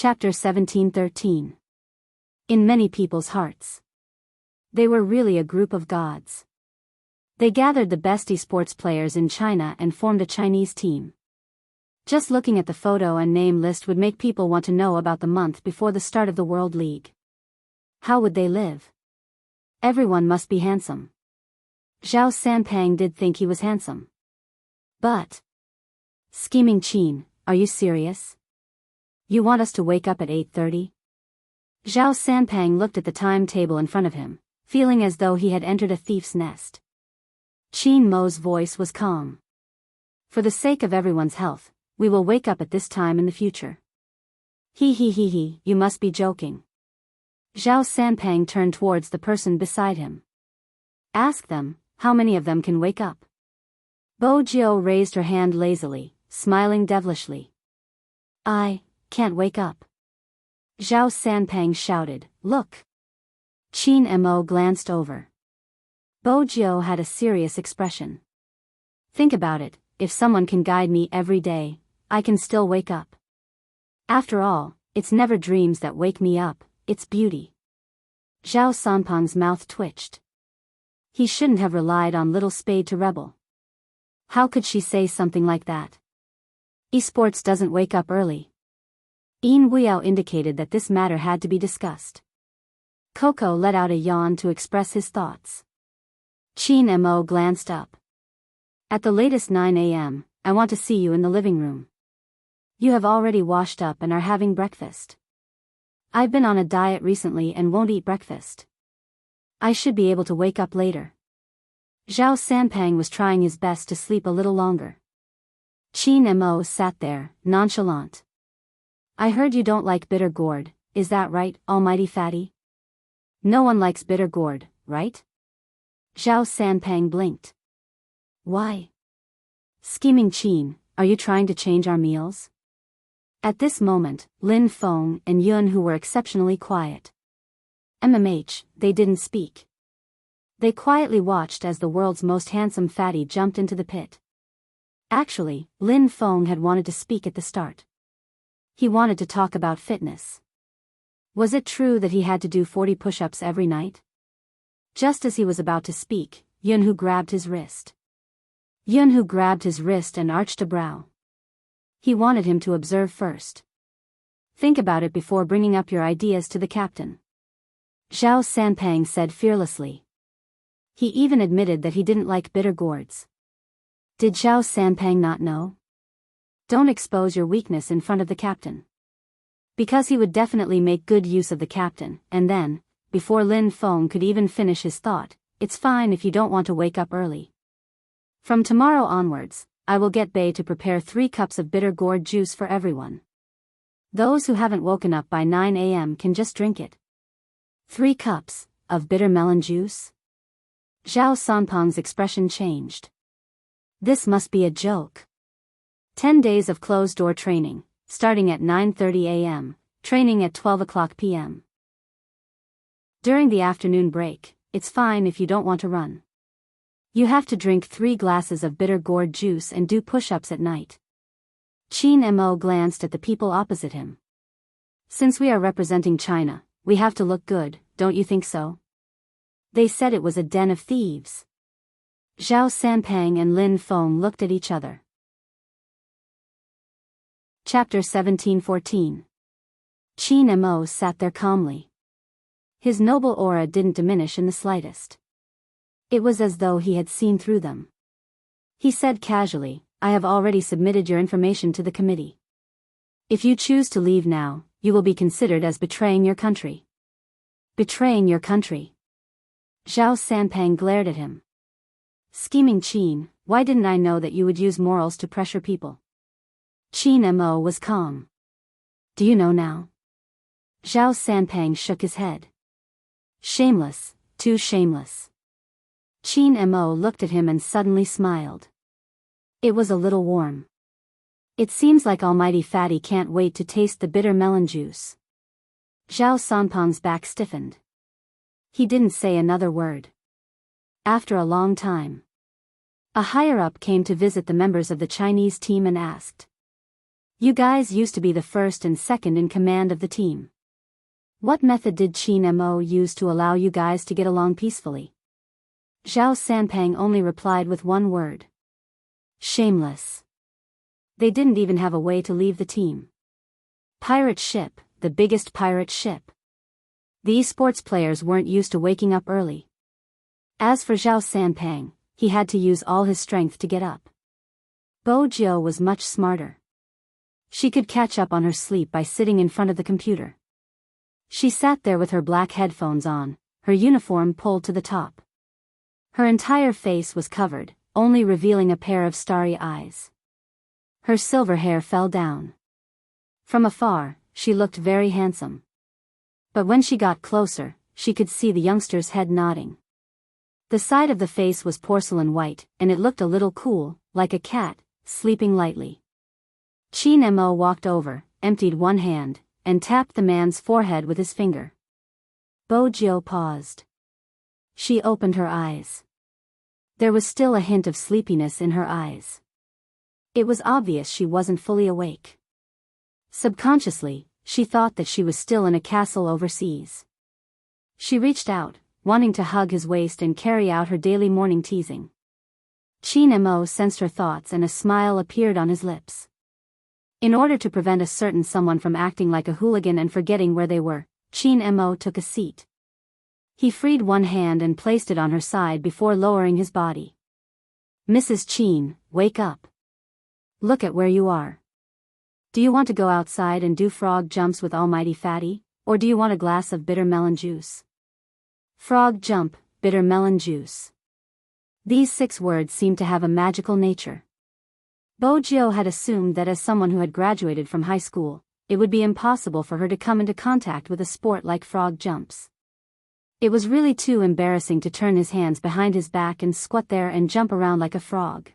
Chapter 17:13. In many people's hearts. They were really a group of gods. They gathered the best esports players in China and formed a Chinese team. Just looking at the photo and name list would make people want to know about the month before the start of the World League. How would they live? Everyone must be handsome. Zhao Sanpang did think he was handsome. But... Scheming Qin, are you serious? You want us to wake up at 8:30? Zhao Sanpang looked at the timetable in front of him, feeling as though he had entered a thief's nest. Qin Mo's voice was calm. For the sake of everyone's health, we will wake up at this time in the future. He, you must be joking. Zhao Sanpang turned towards the person beside him. Ask them, how many of them can wake up? Bo Jiao raised her hand lazily, smiling devilishly. I can't wake up. Zhao Sanpang shouted, look. Qin Mo glanced over. Bo Jiao had a serious expression. Think about it, if someone can guide me every day, I can still wake up. After all, it's never dreams that wake me up, it's beauty. Zhao Sanpang's mouth twitched. He shouldn't have relied on little Spade to rebel. How could she say something like that? Esports doesn't wake up early. Yin Weiyao indicated that this matter had to be discussed. Coco let out a yawn to express his thoughts. Qin Mo glanced up. At the latest 9 a.m., I want to see you in the living room. You have already washed up and are having breakfast. I've been on a diet recently and won't eat breakfast. I should be able to wake up later. Zhao Sanpang was trying his best to sleep a little longer. Qin Mo sat there, nonchalant. I heard you don't like bitter gourd, is that right, almighty fatty? No one likes bitter gourd, right? Zhao Sanpang blinked. Why? Scheming Qin, are you trying to change our meals? At this moment, Lin Feng and Yun, who were exceptionally quiet. They didn't speak. They quietly watched as the world's most handsome fatty jumped into the pit. Actually, Lin Feng had wanted to speak at the start. He wanted to talk about fitness. Was it true that he had to do 40 push-ups every night? Just as he was about to speak, Yun-Hu grabbed his wrist. Yun-Hu grabbed his wrist and arched a brow. He wanted him to observe first. Think about it before bringing up your ideas to the captain. Zhao Sanpang said fearlessly. He even admitted that he didn't like bitter gourds. Did Zhao Sanpang not know? Don't expose your weakness in front of the captain. Because he would definitely make good use of the captain, and then, before Lin Feng could even finish his thought, it's fine if you don't want to wake up early. From tomorrow onwards, I will get Bei to prepare 3 cups of bitter gourd juice for everyone. Those who haven't woken up by 9 a.m. can just drink it. 3 cups of bitter melon juice? Zhao Sanpang's expression changed. This must be a joke. 10 days of closed-door training, starting at 9:30 a.m., training at 12 o'clock p.m. During the afternoon break, it's fine if you don't want to run. You have to drink 3 glasses of bitter gourd juice and do push-ups at night. Qin Mo glanced at the people opposite him. Since we are representing China, we have to look good, don't you think so? They said it was a den of thieves. Zhao Sanpang and Lin Feng looked at each other. Chapter 17:14. Qin Mo sat there calmly. His noble aura didn't diminish in the slightest. It was as though he had seen through them. He said casually, I have already submitted your information to the committee. If you choose to leave now, you will be considered as betraying your country. Betraying your country? Zhao Sanpang glared at him. Scheming Qin, why didn't I know that you would use morals to pressure people? Qin Mo was calm. Do you know now? Zhao Sanpang shook his head. Shameless, too shameless. Qin Mo looked at him and suddenly smiled. It was a little warm. It seems like Almighty Fatty can't wait to taste the bitter melon juice. Zhao Sanpang's back stiffened. He didn't say another word. After a long time, a higher-up came to visit the members of the Chinese team and asked, You guys used to be the first and second in command of the team. What method did Qin Mo use to allow you guys to get along peacefully? Zhao Sanpang only replied with one word. Shameless. They didn't even have a way to leave the team. Pirate ship, the biggest pirate ship. The esports players weren't used to waking up early. As for Zhao Sanpang, he had to use all his strength to get up. Bo Jiao was much smarter. She could catch up on her sleep by sitting in front of the computer. She sat there with her black headphones on, her uniform pulled to the top. Her entire face was covered, only revealing a pair of starry eyes. Her silver hair fell down. From afar, she looked very handsome. But when she got closer, she could see the youngster's head nodding. The side of the face was porcelain white, and it looked a little cool, like a cat, sleeping lightly. Qin Mo walked over, emptied one hand, and tapped the man's forehead with his finger. Bo Jiao paused. She opened her eyes. There was still a hint of sleepiness in her eyes. It was obvious she wasn't fully awake. Subconsciously, she thought that she was still in a castle overseas. She reached out, wanting to hug his waist and carry out her daily morning teasing. Qin Mo sensed her thoughts and a smile appeared on his lips. In order to prevent a certain someone from acting like a hooligan and forgetting where they were, Qin Mo took a seat. He freed one hand and placed it on her side before lowering his body. Mrs. Qin, wake up. Look at where you are. Do you want to go outside and do frog jumps with Almighty Fatty, or do you want a glass of bitter melon juice? Frog jump, bitter melon juice. These 6 words seemed to have a magical nature. Bo Jiao had assumed that as someone who had graduated from high school, it would be impossible for her to come into contact with a sport like frog jumps. It was really too embarrassing to turn his hands behind his back and squat there and jump around like a frog.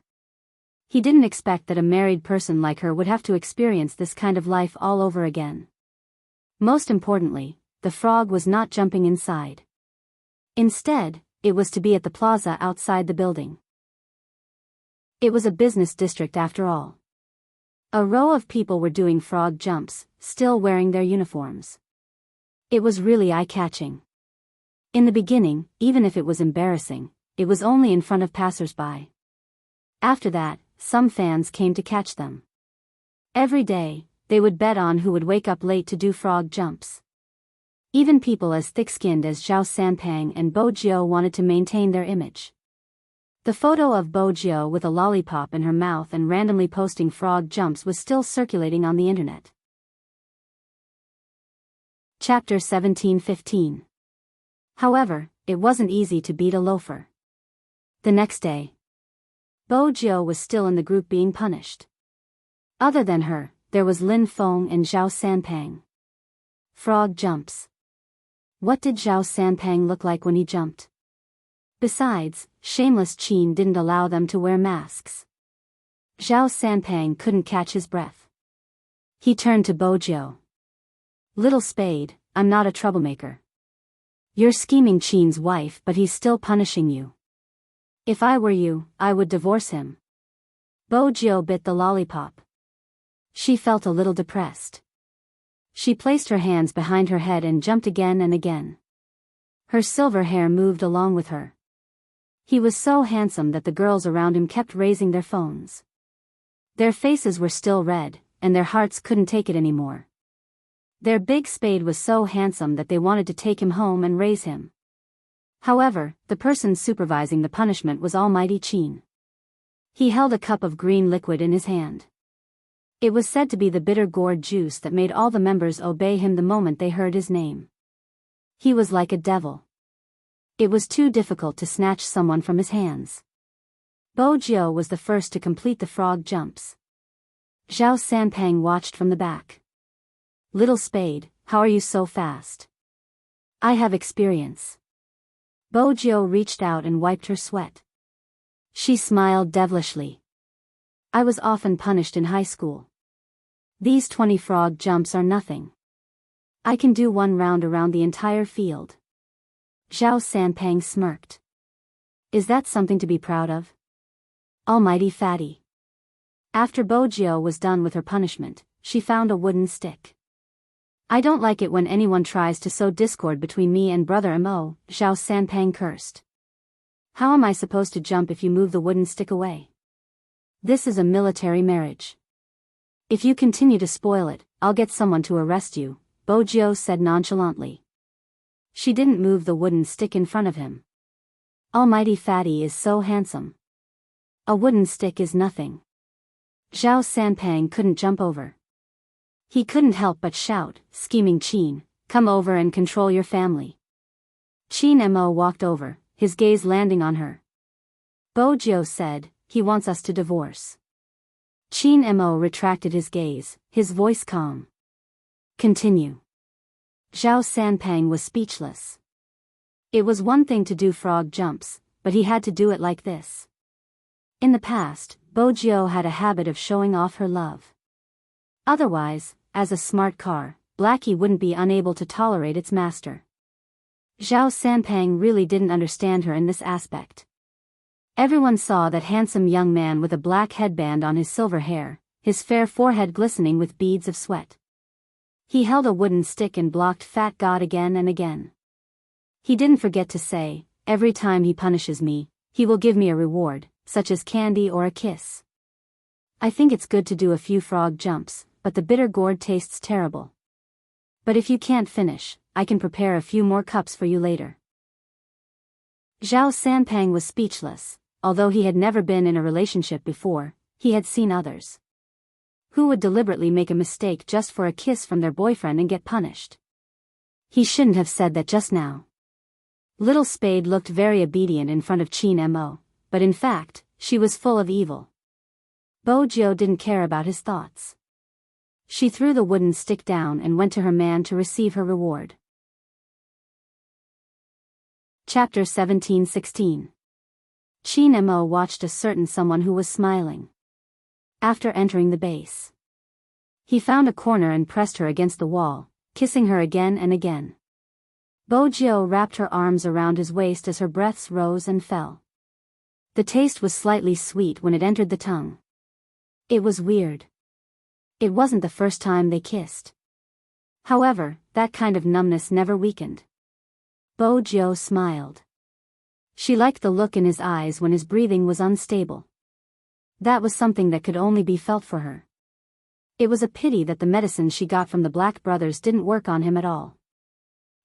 He didn't expect that a married person like her would have to experience this kind of life all over again. Most importantly, the frog was not jumping inside. Instead, it was to be at the plaza outside the building. It was a business district after all. A row of people were doing frog jumps, still wearing their uniforms. It was really eye-catching. In the beginning, even if it was embarrassing, it was only in front of passers-by. After that, some fans came to catch them. Every day, they would bet on who would wake up late to do frog jumps. Even people as thick-skinned as Zhao Sanpang and Bo Jiao wanted to maintain their image. The photo of Bo Jiao with a lollipop in her mouth and randomly posting frog jumps was still circulating on the internet. Chapter 17:15. However, it wasn't easy to beat a loafer. The next day, Bo Jiao was still in the group being punished. Other than her, there was Lin Feng and Zhao Sanpang. Frog jumps. What did Zhao Sanpang look like when he jumped? Besides, shameless Qin didn't allow them to wear masks. Zhao Sanpang couldn't catch his breath. He turned to Bo Jiao. Little spade, I'm not a troublemaker. You're scheming Qin's wife, but he's still punishing you. If I were you, I would divorce him. Bo Jiao bit the lollipop. She felt a little depressed. She placed her hands behind her head and jumped again and again. Her silver hair moved along with her. He was so handsome that the girls around him kept raising their phones. Their faces were still red, and their hearts couldn't take it anymore. Their big spade was so handsome that they wanted to take him home and raise him. However, the person supervising the punishment was Almighty Qin. He held a cup of green liquid in his hand. It was said to be the bitter gourd juice that made all the members obey him the moment they heard his name. He was like a devil. It was too difficult to snatch someone from his hands. Bo Jiao was the first to complete the frog jumps. Zhao Sanpang watched from the back. Little spade, how are you so fast? I have experience. Bo Jiao reached out and wiped her sweat. She smiled devilishly. I was often punished in high school. These 20 frog jumps are nothing. I can do one round around the entire field. Zhao Sanpang smirked. Is that something to be proud of? Almighty Fatty. After Bo Jiao was done with her punishment, she found a wooden stick. I don't like it when anyone tries to sow discord between me and Brother Mo, Zhao Sanpang cursed. How am I supposed to jump if you move the wooden stick away? This is a military marriage. If you continue to spoil it, I'll get someone to arrest you, Bo Jiao said nonchalantly. She didn't move the wooden stick in front of him. Almighty Fatty is so handsome. A wooden stick is nothing. Zhao Sanpang couldn't jump over. He couldn't help but shout, scheming Qin, come over and control your family. Qin Mo walked over, his gaze landing on her. Bo Jiao said, he wants us to divorce. Qin Mo retracted his gaze, his voice calm. Continue. Zhao Sanpang was speechless. It was one thing to do frog jumps, but he had to do it like this. In the past, Bo Jiao had a habit of showing off her love. Otherwise, as a smart car, Blackie wouldn't be unable to tolerate its master. Zhao Sanpang really didn't understand her in this aspect. Everyone saw that handsome young man with a black headband on his silver hair, his fair forehead glistening with beads of sweat. He held a wooden stick and blocked Fat God again and again. He didn't forget to say, every time he punishes me, he will give me a reward, such as candy or a kiss. I think it's good to do a few frog jumps, but the bitter gourd tastes terrible. But if you can't finish, I can prepare a few more cups for you later. Zhao Sanpang was speechless. Although he had never been in a relationship before, he had seen others. Who would deliberately make a mistake just for a kiss from their boyfriend and get punished? He shouldn't have said that just now. Little Spade looked very obedient in front of Qin Mo, but in fact, she was full of evil. Bo Jiao didn't care about his thoughts. She threw the wooden stick down and went to her man to receive her reward. Chapter 17-16. Qin Mo watched a certain someone who was smiling. After entering the base, he found a corner and pressed her against the wall, kissing her again and again. Bo Jiao wrapped her arms around his waist as her breaths rose and fell. The taste was slightly sweet when it entered the tongue. It was weird. It wasn't the first time they kissed. However, that kind of numbness never weakened. Bo Jiao smiled. She liked the look in his eyes when his breathing was unstable. That was something that could only be felt for her. It was a pity that the medicine she got from the Black brothers didn't work on him at all.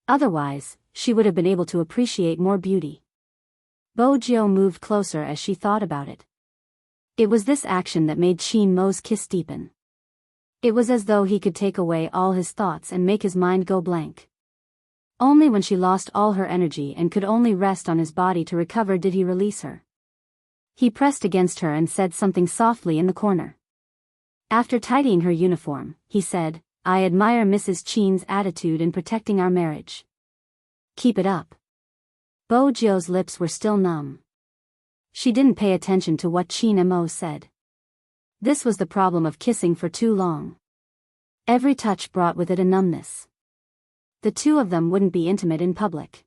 Otherwise, she would have been able to appreciate more beauty. Bo Jiao moved closer as she thought about it. It was this action that made Qin Mo's kiss deepen. It was as though he could take away all his thoughts and make his mind go blank. Only when she lost all her energy and could only rest on his body to recover did he release her. He pressed against her and said something softly in the corner. After tidying her uniform, he said, I admire Mrs. Qin's attitude in protecting our marriage. Keep it up. Bo Jiao's lips were still numb. She didn't pay attention to what Qin Mo said. This was the problem of kissing for too long. Every touch brought with it a numbness. The two of them wouldn't be intimate in public.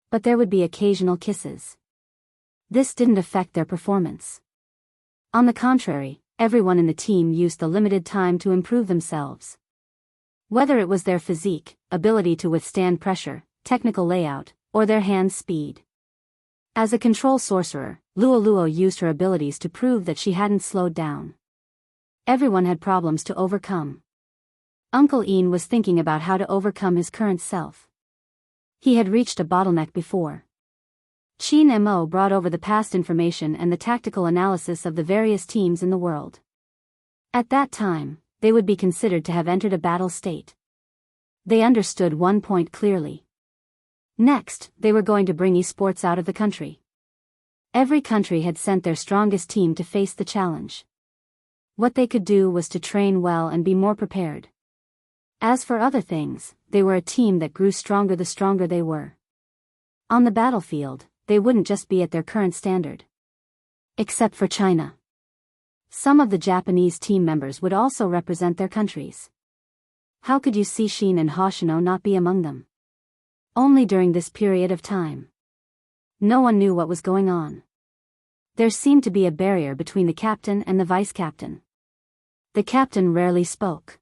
But there would be occasional kisses. This didn't affect their performance. On the contrary, everyone in the team used the limited time to improve themselves. Whether it was their physique, ability to withstand pressure, technical layout, or their hand speed. As a control sorcerer, Luo Luo used her abilities to prove that she hadn't slowed down. Everyone had problems to overcome. Uncle Ian was thinking about how to overcome his current self. He had reached a bottleneck before. Qin Mo brought over the past information and the tactical analysis of the various teams in the world. At that time, they would be considered to have entered a battle state. They understood one point clearly. Next, they were going to bring esports out of the country. Every country had sent their strongest team to face the challenge. What they could do was to train well and be more prepared. As for other things, they were a team that grew stronger the stronger they were. On the battlefield, they wouldn't just be at their current standard. Except for China. Some of the Japanese team members would also represent their countries. How could you see Xin and Hoshino not be among them? Only during this period of time. No one knew what was going on. There seemed to be a barrier between the captain and the vice-captain. The captain rarely spoke.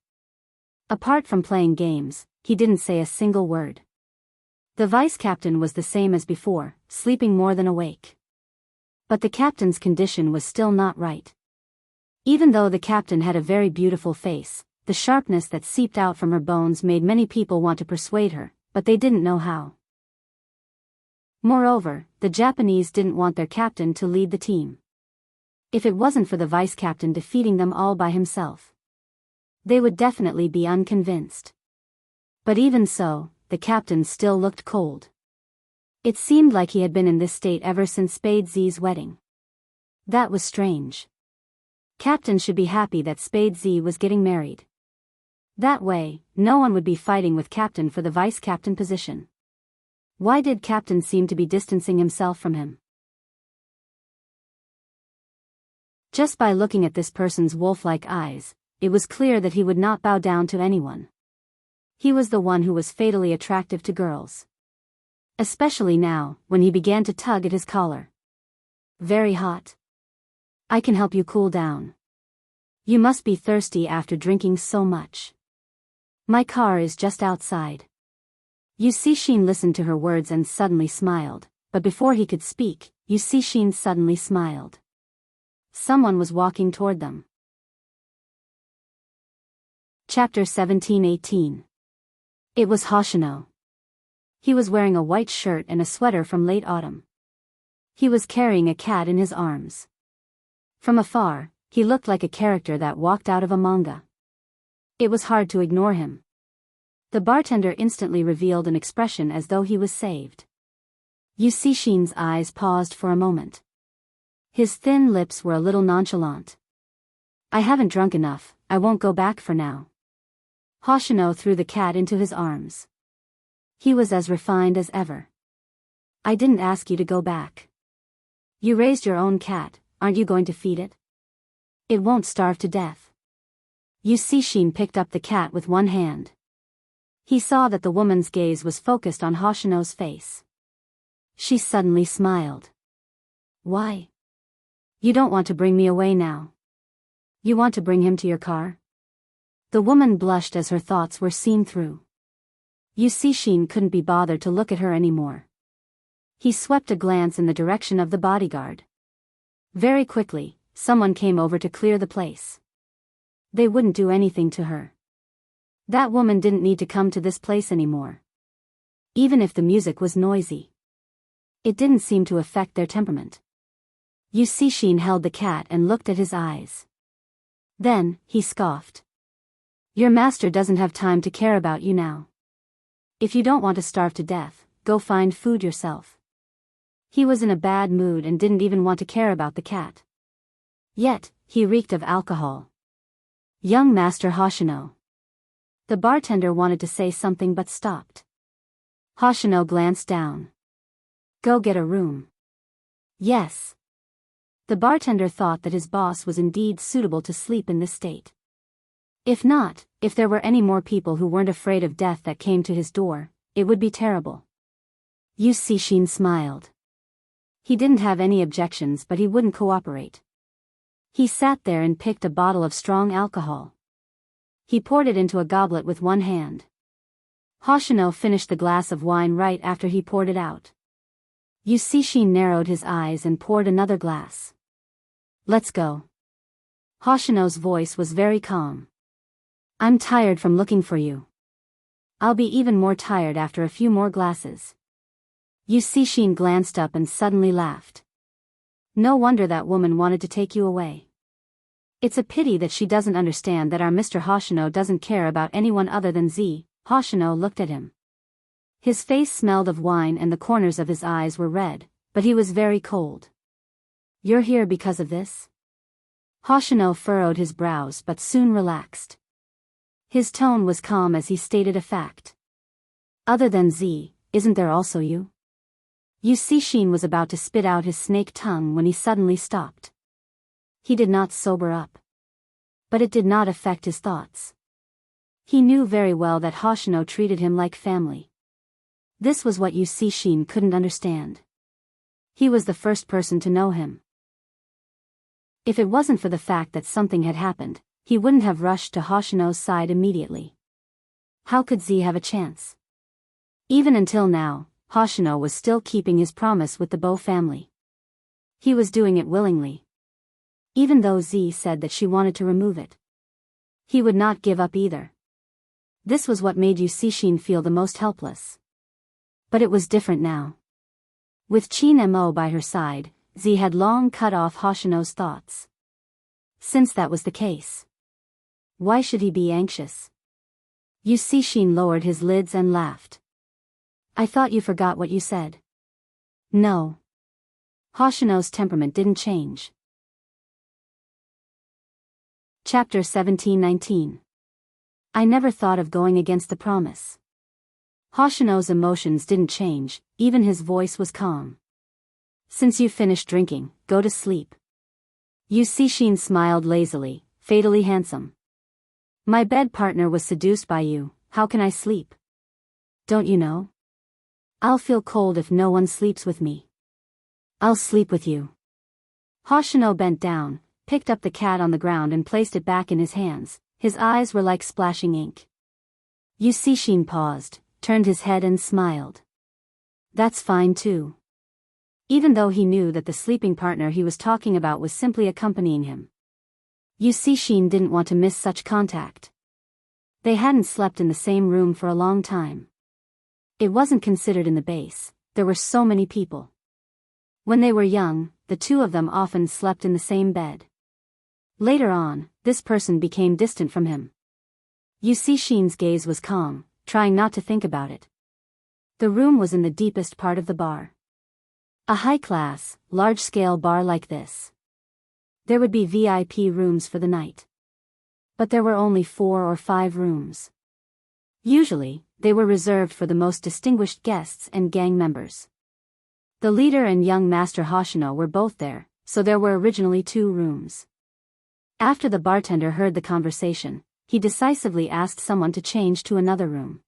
Apart from playing games, he didn't say a single word. The vice-captain was the same as before, sleeping more than awake. But the captain's condition was still not right. Even though the captain had a very beautiful face, the sharpness that seeped out from her bones made many people want to persuade her, but they didn't know how. Moreover, the Japanese didn't want their captain to lead the team. If it wasn't for the vice-captain defeating them all by himself, they would definitely be unconvinced. But even so, the captain still looked cold. It seemed like he had been in this state ever since Spade Z's wedding. That was strange. Captain should be happy that Spade Z was getting married. That way, no one would be fighting with Captain for the vice-captain position. Why did Captain seem to be distancing himself from him? Just by looking at this person's wolf-like eyes, it was clear that he would not bow down to anyone. He was the one who was fatally attractive to girls. Especially now, when he began to tug at his collar. Very hot. I can help you cool down. You must be thirsty after drinking so much. My car is just outside. Yusishin listened to her words and suddenly smiled, but before he could speak, Yusishin suddenly smiled. Someone was walking toward them. Chapter 17-18. It was Hoshino. He was wearing a white shirt and a sweater from late autumn. He was carrying a cat in his arms. From afar, he looked like a character that walked out of a manga. It was hard to ignore him. The bartender instantly revealed an expression as though he was saved. Yusishin's eyes paused for a moment. His thin lips were a little nonchalant. I haven't drunk enough, I won't go back for now. Hoshino threw the cat into his arms. He was as refined as ever. I didn't ask you to go back. You raised your own cat, aren't you going to feed it? It won't starve to death. Yusishin picked up the cat with one hand. He saw that the woman's gaze was focused on Hoshino's face. She suddenly smiled. Why? You don't want to bring me away now. You want to bring him to your car? The woman blushed as her thoughts were seen through. Yusishin couldn't be bothered to look at her anymore. He swept a glance in the direction of the bodyguard. Very quickly, someone came over to clear the place. They wouldn't do anything to her. That woman didn't need to come to this place anymore. Even if the music was noisy, it didn't seem to affect their temperament. Yusishin held the cat and looked at his eyes. Then, he scoffed. Your master doesn't have time to care about you now. If you don't want to starve to death, go find food yourself. He was in a bad mood and didn't even want to care about the cat. Yet, he reeked of alcohol. Young Master Hoshino. The bartender wanted to say something but stopped. Hoshino glanced down. Go get a room. Yes. The bartender thought that his boss was indeed suitable to sleep in this state. If not, if there were any more people who weren't afraid of death that came to his door, it would be terrible. Yusishin smiled. He didn't have any objections, but he wouldn't cooperate. He sat there and picked a bottle of strong alcohol. He poured it into a goblet with one hand. Hoshino finished the glass of wine right after he poured it out. Yusishin narrowed his eyes and poured another glass. Let's go. Hoshino's voice was very calm. I'm tired from looking for you. I'll be even more tired after a few more glasses. Yusishin glanced up and suddenly laughed. No wonder that woman wanted to take you away. It's a pity that she doesn't understand that our Mr. Hoshino doesn't care about anyone other than Z. Hoshino looked at him. His face smelled of wine and the corners of his eyes were red, but he was very cold. You're here because of this? Hoshino furrowed his brows but soon relaxed. His tone was calm as he stated a fact. Other than Z, isn't there also you? Yusishin was about to spit out his snake tongue when he suddenly stopped. He did not sober up. But it did not affect his thoughts. He knew very well that Hoshino treated him like family. This was what Yusishin couldn't understand. He was the first person to know him. If it wasn't for the fact that something had happened, he wouldn't have rushed to Hoshino's side immediately. How could Z have a chance? Even until now, Hoshino was still keeping his promise with the Bo family. He was doing it willingly. Even though Z said that she wanted to remove it, he would not give up either. This was what made Yu Cixin feel the most helpless. But it was different now. With Qin Mo by her side, Z had long cut off Hoshino's thoughts. Since that was the case, why should he be anxious? Yu Cixin lowered his lids and laughed. I thought you forgot what you said. No. Hoshino's temperament didn't change. Chapter 17-19. I never thought of going against the promise. Hoshino's emotions didn't change, even his voice was calm. Since you finished drinking, go to sleep. Yu Cixin smiled lazily, fatally handsome. My bed partner was seduced by you, how can I sleep? Don't you know? I'll feel cold if no one sleeps with me. I'll sleep with you. Hoshino bent down, picked up the cat on the ground and placed it back in his hands. His eyes were like splashing ink. Yu Cixin paused, turned his head and smiled. That's fine too. Even though he knew that the sleeping partner he was talking about was simply accompanying him. Yu Cixin didn't want to miss such contact. They hadn't slept in the same room for a long time. It wasn't considered in the base, there were so many people. When they were young, the two of them often slept in the same bed. Later on, this person became distant from him. Yu Cixin's gaze was calm, trying not to think about it. The room was in the deepest part of the bar. A high-class, large-scale bar like this. There would be VIP rooms for the night. But there were only 4 or 5 rooms. Usually, they were reserved for the most distinguished guests and gang members. The leader and young Master Hoshino were both there, so there were originally 2 rooms. After the bartender heard the conversation, he decisively asked someone to change to another room.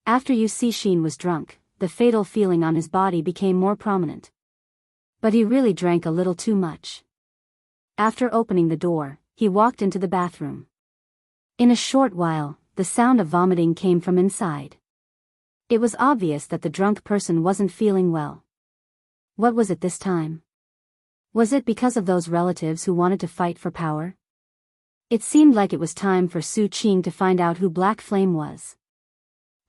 After Yu Cixin was drunk, the fatal feeling on his body became more prominent. But he really drank a little too much. After opening the door, he walked into the bathroom. In a short while, the sound of vomiting came from inside. It was obvious that the drunk person wasn't feeling well. What was it this time? Was it because of those relatives who wanted to fight for power? It seemed like it was time for Su Qing to find out who Black Flame was.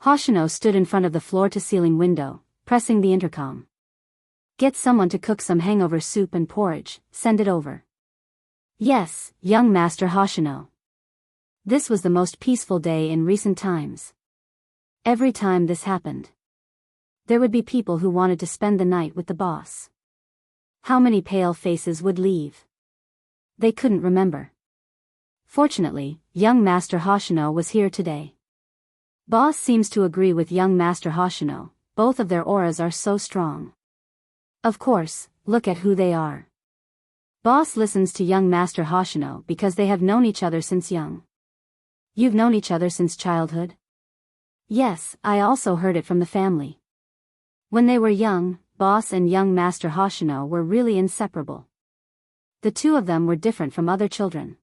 Hoshino stood in front of the floor-to-ceiling window, pressing the intercom. Get someone to cook some hangover soup and porridge, send it over. Yes, young Master Hoshino. This was the most peaceful day in recent times. Every time this happened, there would be people who wanted to spend the night with the boss. How many pale faces would leave? They couldn't remember. Fortunately, young Master Hoshino was here today. Boss seems to agree with young Master Hoshino, both of their auras are so strong. Of course, look at who they are. Boss listens to young Master Hoshino because they have known each other since young. You've known each other since childhood? Yes, I also heard it from the family. When they were young, Boss and young Master Hoshino were really inseparable. The two of them were different from other children.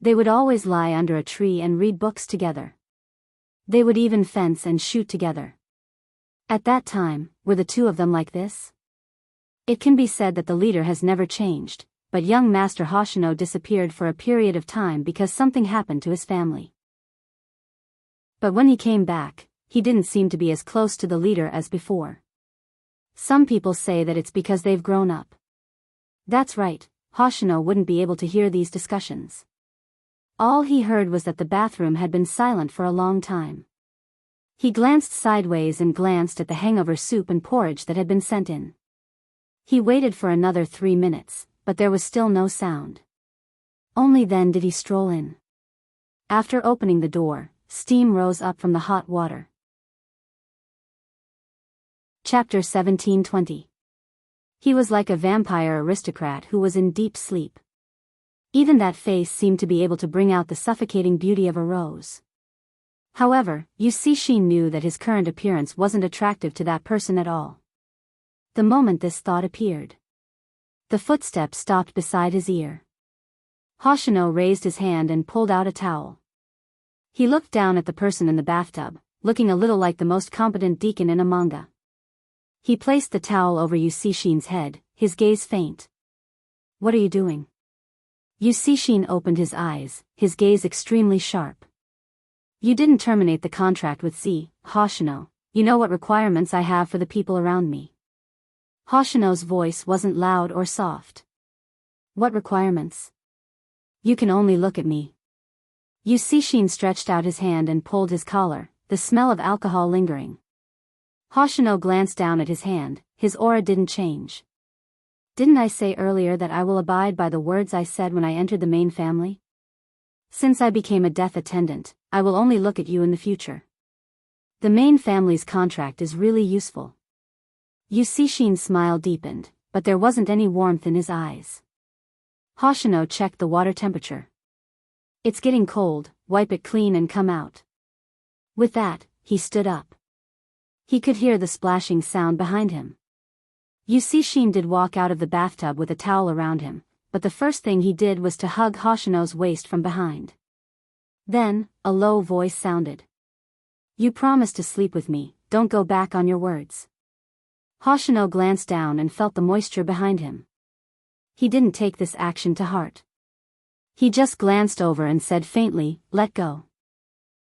They would always lie under a tree and read books together. They would even fence and shoot together. At that time, were the two of them like this? It can be said that the leader has never changed, but young Master Hoshino disappeared for a period of time because something happened to his family. But when he came back, he didn't seem to be as close to the leader as before. Some people say that it's because they've grown up. That's right, Hoshino wouldn't be able to hear these discussions. All he heard was that the bathroom had been silent for a long time. He glanced sideways and glanced at the hangover soup and porridge that had been sent in. He waited for another 3 minutes, but there was still no sound. Only then did he stroll in. After opening the door, steam rose up from the hot water. Chapter 17-20. He was like a vampire aristocrat who was in deep sleep. Even that face seemed to be able to bring out the suffocating beauty of a rose. However, Yu Cixin knew that his current appearance wasn't attractive to that person at all. The moment this thought appeared, the footsteps stopped beside his ear. Hoshino raised his hand and pulled out a towel. He looked down at the person in the bathtub, looking a little like the most competent deacon in a manga. He placed the towel over Yusishin's head, his gaze faint. "What are you doing?" Yusishin opened his eyes, his gaze extremely sharp. "You didn't terminate the contract with Z, Hoshino. You know what requirements I have for the people around me." Hoshino's voice wasn't loud or soft. "What requirements?" "You can only look at me." Yusishin stretched out his hand and pulled his collar, the smell of alcohol lingering. Hoshino glanced down at his hand, his aura didn't change. "Didn't I say earlier that I will abide by the words I said when I entered the main family? Since I became a death attendant, I will only look at you in the future. The main family's contract is really useful." Yusishin's smile deepened, but there wasn't any warmth in his eyes. Hoshino checked the water temperature. "It's getting cold, wipe it clean and come out." With that, he stood up. He could hear the splashing sound behind him. Yusishin did walk out of the bathtub with a towel around him, but the first thing he did was to hug Hoshino's waist from behind. Then, a low voice sounded. "You promised to sleep with me, don't go back on your words." Hoshino glanced down and felt the moisture behind him. He didn't take this action to heart. He just glanced over and said faintly, "Let go."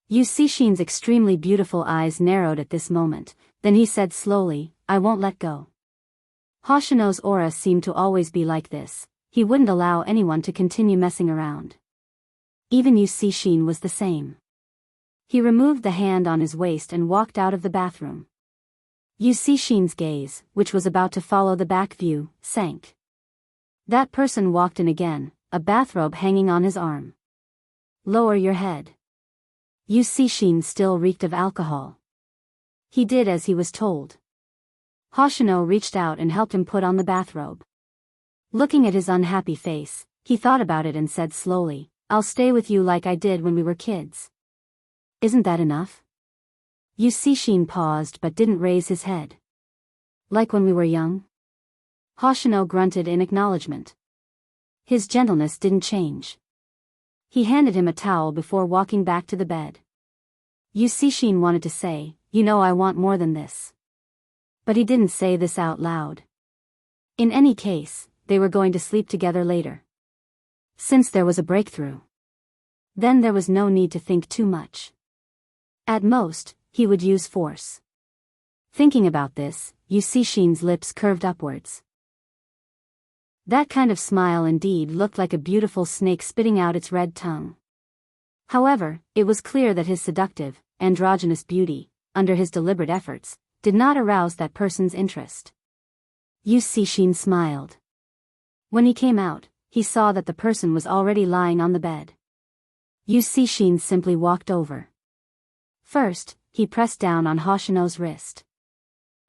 Yusishin's extremely beautiful eyes narrowed at this moment, then he said slowly, "I won't let go." Hoshino's aura seemed to always be like this. He wouldn't allow anyone to continue messing around. Even Yusishin was the same. He removed the hand on his waist and walked out of the bathroom. Yusishin's gaze, which was about to follow the back view, sank. That person walked in again, a bathrobe hanging on his arm. "Lower your head." Yusishin still reeked of alcohol. He did as he was told. Hoshino reached out and helped him put on the bathrobe. Looking at his unhappy face, he thought about it and said slowly, "I'll stay with you like I did when we were kids." "Isn't that enough?" Yusishin paused but didn't raise his head. "Like when we were young?" Hoshino grunted in acknowledgement. His gentleness didn't change. He handed him a towel before walking back to the bed. Yusishin wanted to say, "You know I want more than this." But he didn't say this out loud. In any case, they were going to sleep together later. Since there was a breakthrough, then there was no need to think too much. At most, he would use force. Thinking about this, Yusishin's lips curved upwards. That kind of smile indeed looked like a beautiful snake spitting out its red tongue. However, it was clear that his seductive, androgynous beauty, under his deliberate efforts, did not arouse that person's interest. Yusishin smiled. When he came out, he saw that the person was already lying on the bed. Yusishin simply walked over. First, he pressed down on Hoshino's wrist.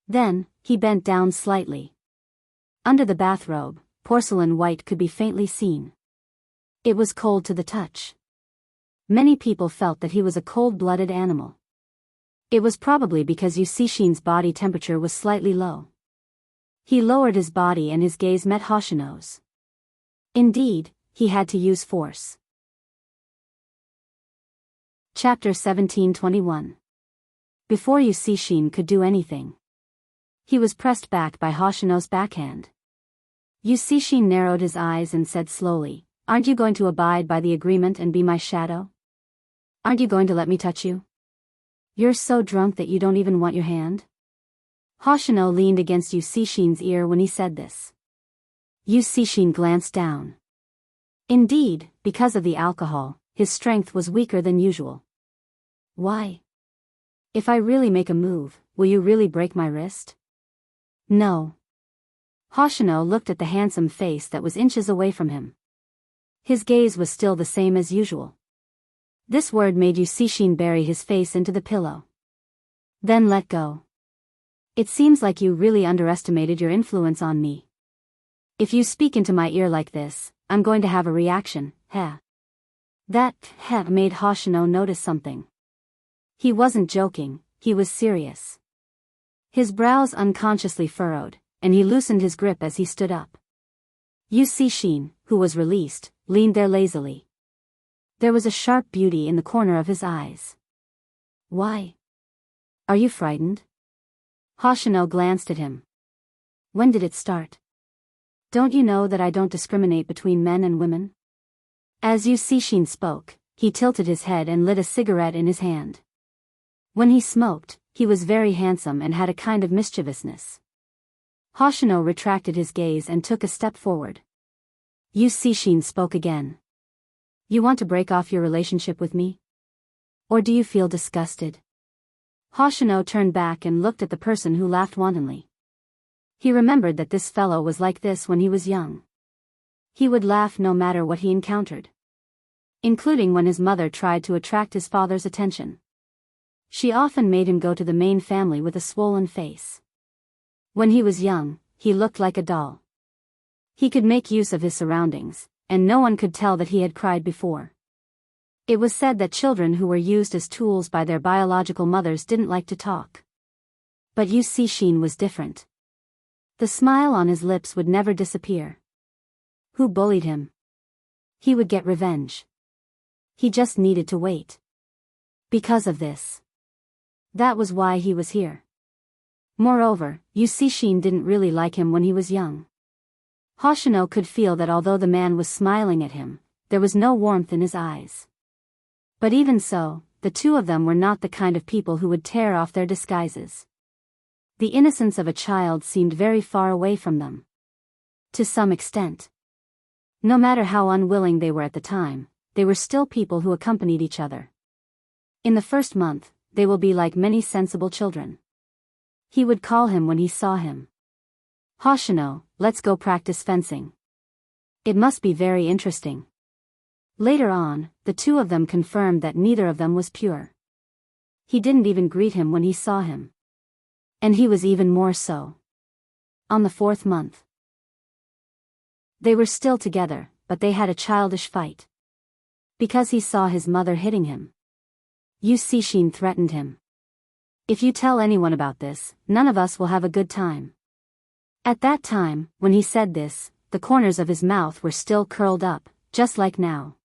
Then, he bent down slightly. Under the bathrobe, porcelain white could be faintly seen. It was cold to the touch. Many people felt that he was a cold-blooded animal. It was probably because Yusishin's body temperature was slightly low. He lowered his body and his gaze met Hoshino's. Indeed, he had to use force. Chapter 1721. Before Yusishin could do anything, he was pressed back by Hoshino's backhand. Yusishin narrowed his eyes and said slowly, "Aren't you going to abide by the agreement and be my shadow? Aren't you going to let me touch you? You're so drunk that you don't even want your hand?" Hoshino leaned against Yusishin's ear when he said this. Yusishin glanced down. Indeed, because of the alcohol, his strength was weaker than usual. "Why? If I really make a move, will you really break my wrist?" "No." Hoshino looked at the handsome face that was inches away from him. His gaze was still the same as usual. This word made Yusishin bury his face into the pillow. "Then let go. It seems like you really underestimated your influence on me. If you speak into my ear like this, I'm going to have a reaction, heh." That heh made Hoshino notice something. He wasn't joking, he was serious. His brows unconsciously furrowed, and he loosened his grip as he stood up. Yusishin, who was released, leaned there lazily. There was a sharp beauty in the corner of his eyes. Why? Are you frightened? Hoshino glanced at him. When did it start? Don't you know that I don't discriminate between men and women? As Yu Cixin spoke, he tilted his head and lit a cigarette in his hand. When he smoked, he was very handsome and had a kind of mischievousness. Hoshino retracted his gaze and took a step forward. Yu Cixin spoke again. You want to break off your relationship with me? Or do you feel disgusted? Hoshino turned back and looked at the person who laughed wantonly. He remembered that this fellow was like this when he was young. He would laugh no matter what he encountered, including when his mother tried to attract his father's attention. She often made him go to the main family with a swollen face. When he was young, he looked like a doll. He could make use of his surroundings, and no one could tell that he had cried before. It was said that children who were used as tools by their biological mothers didn't like to talk. But Yu Cixin was different. The smile on his lips would never disappear. Who bullied him? He would get revenge. He just needed to wait. Because of this. That was why he was here. Moreover, Yu Cixin didn't really like him when he was young. Hoshino could feel that although the man was smiling at him, there was no warmth in his eyes. But even so, the two of them were not the kind of people who would tear off their disguises. The innocence of a child seemed very far away from them. To some extent. No matter how unwilling they were at the time, they were still people who accompanied each other. In the first month, they will be like many sensible children. He would call him when he saw him. Hoshino, let's go practice fencing. It must be very interesting. Later on, the two of them confirmed that neither of them was pure. He didn't even greet him when he saw him. And he was even more so. On the 4th month. They were still together, but they had a childish fight. Because he saw his mother hitting him. Yu Cixin threatened him. If you tell anyone about this, none of us will have a good time. At that time, when he said this, the corners of his mouth were still curled up, just like now.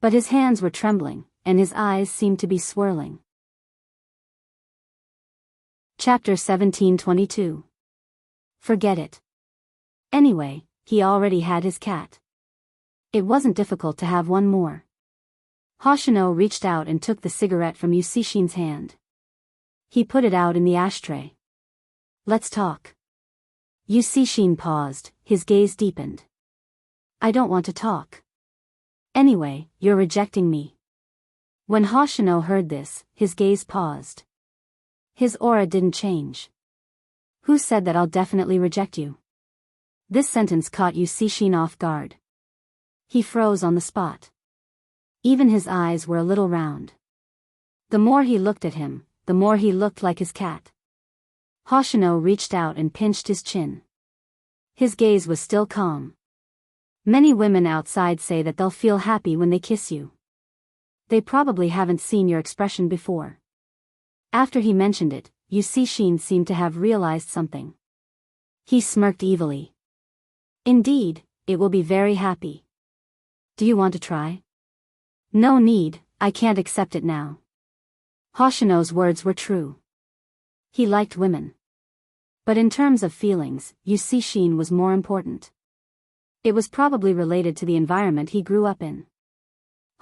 But his hands were trembling, and his eyes seemed to be swirling. Chapter 1722. Forget it. Anyway, he already had his cat. It wasn't difficult to have one more. Hoshino reached out and took the cigarette from Yu Cixin's hand. He put it out in the ashtray. Let's talk. Yu Cixin paused, his gaze deepened. I don't want to talk. Anyway, you're rejecting me. When Hoshino heard this, his gaze paused. His aura didn't change. Who said that I'll definitely reject you? This sentence caught Yu Cixin off guard. He froze on the spot. Even his eyes were a little round. The more he looked at him, the more he looked like his cat. Hoshino reached out and pinched his chin. His gaze was still calm. Many women outside say that they'll feel happy when they kiss you. They probably haven't seen your expression before. After he mentioned it, Yu Cixin seemed to have realized something. He smirked evilly. Indeed, it will be very happy. Do you want to try? No need, I can't accept it now. Hoshino's words were true. He liked women. But in terms of feelings, Yu Cixin was more important. It was probably related to the environment he grew up in.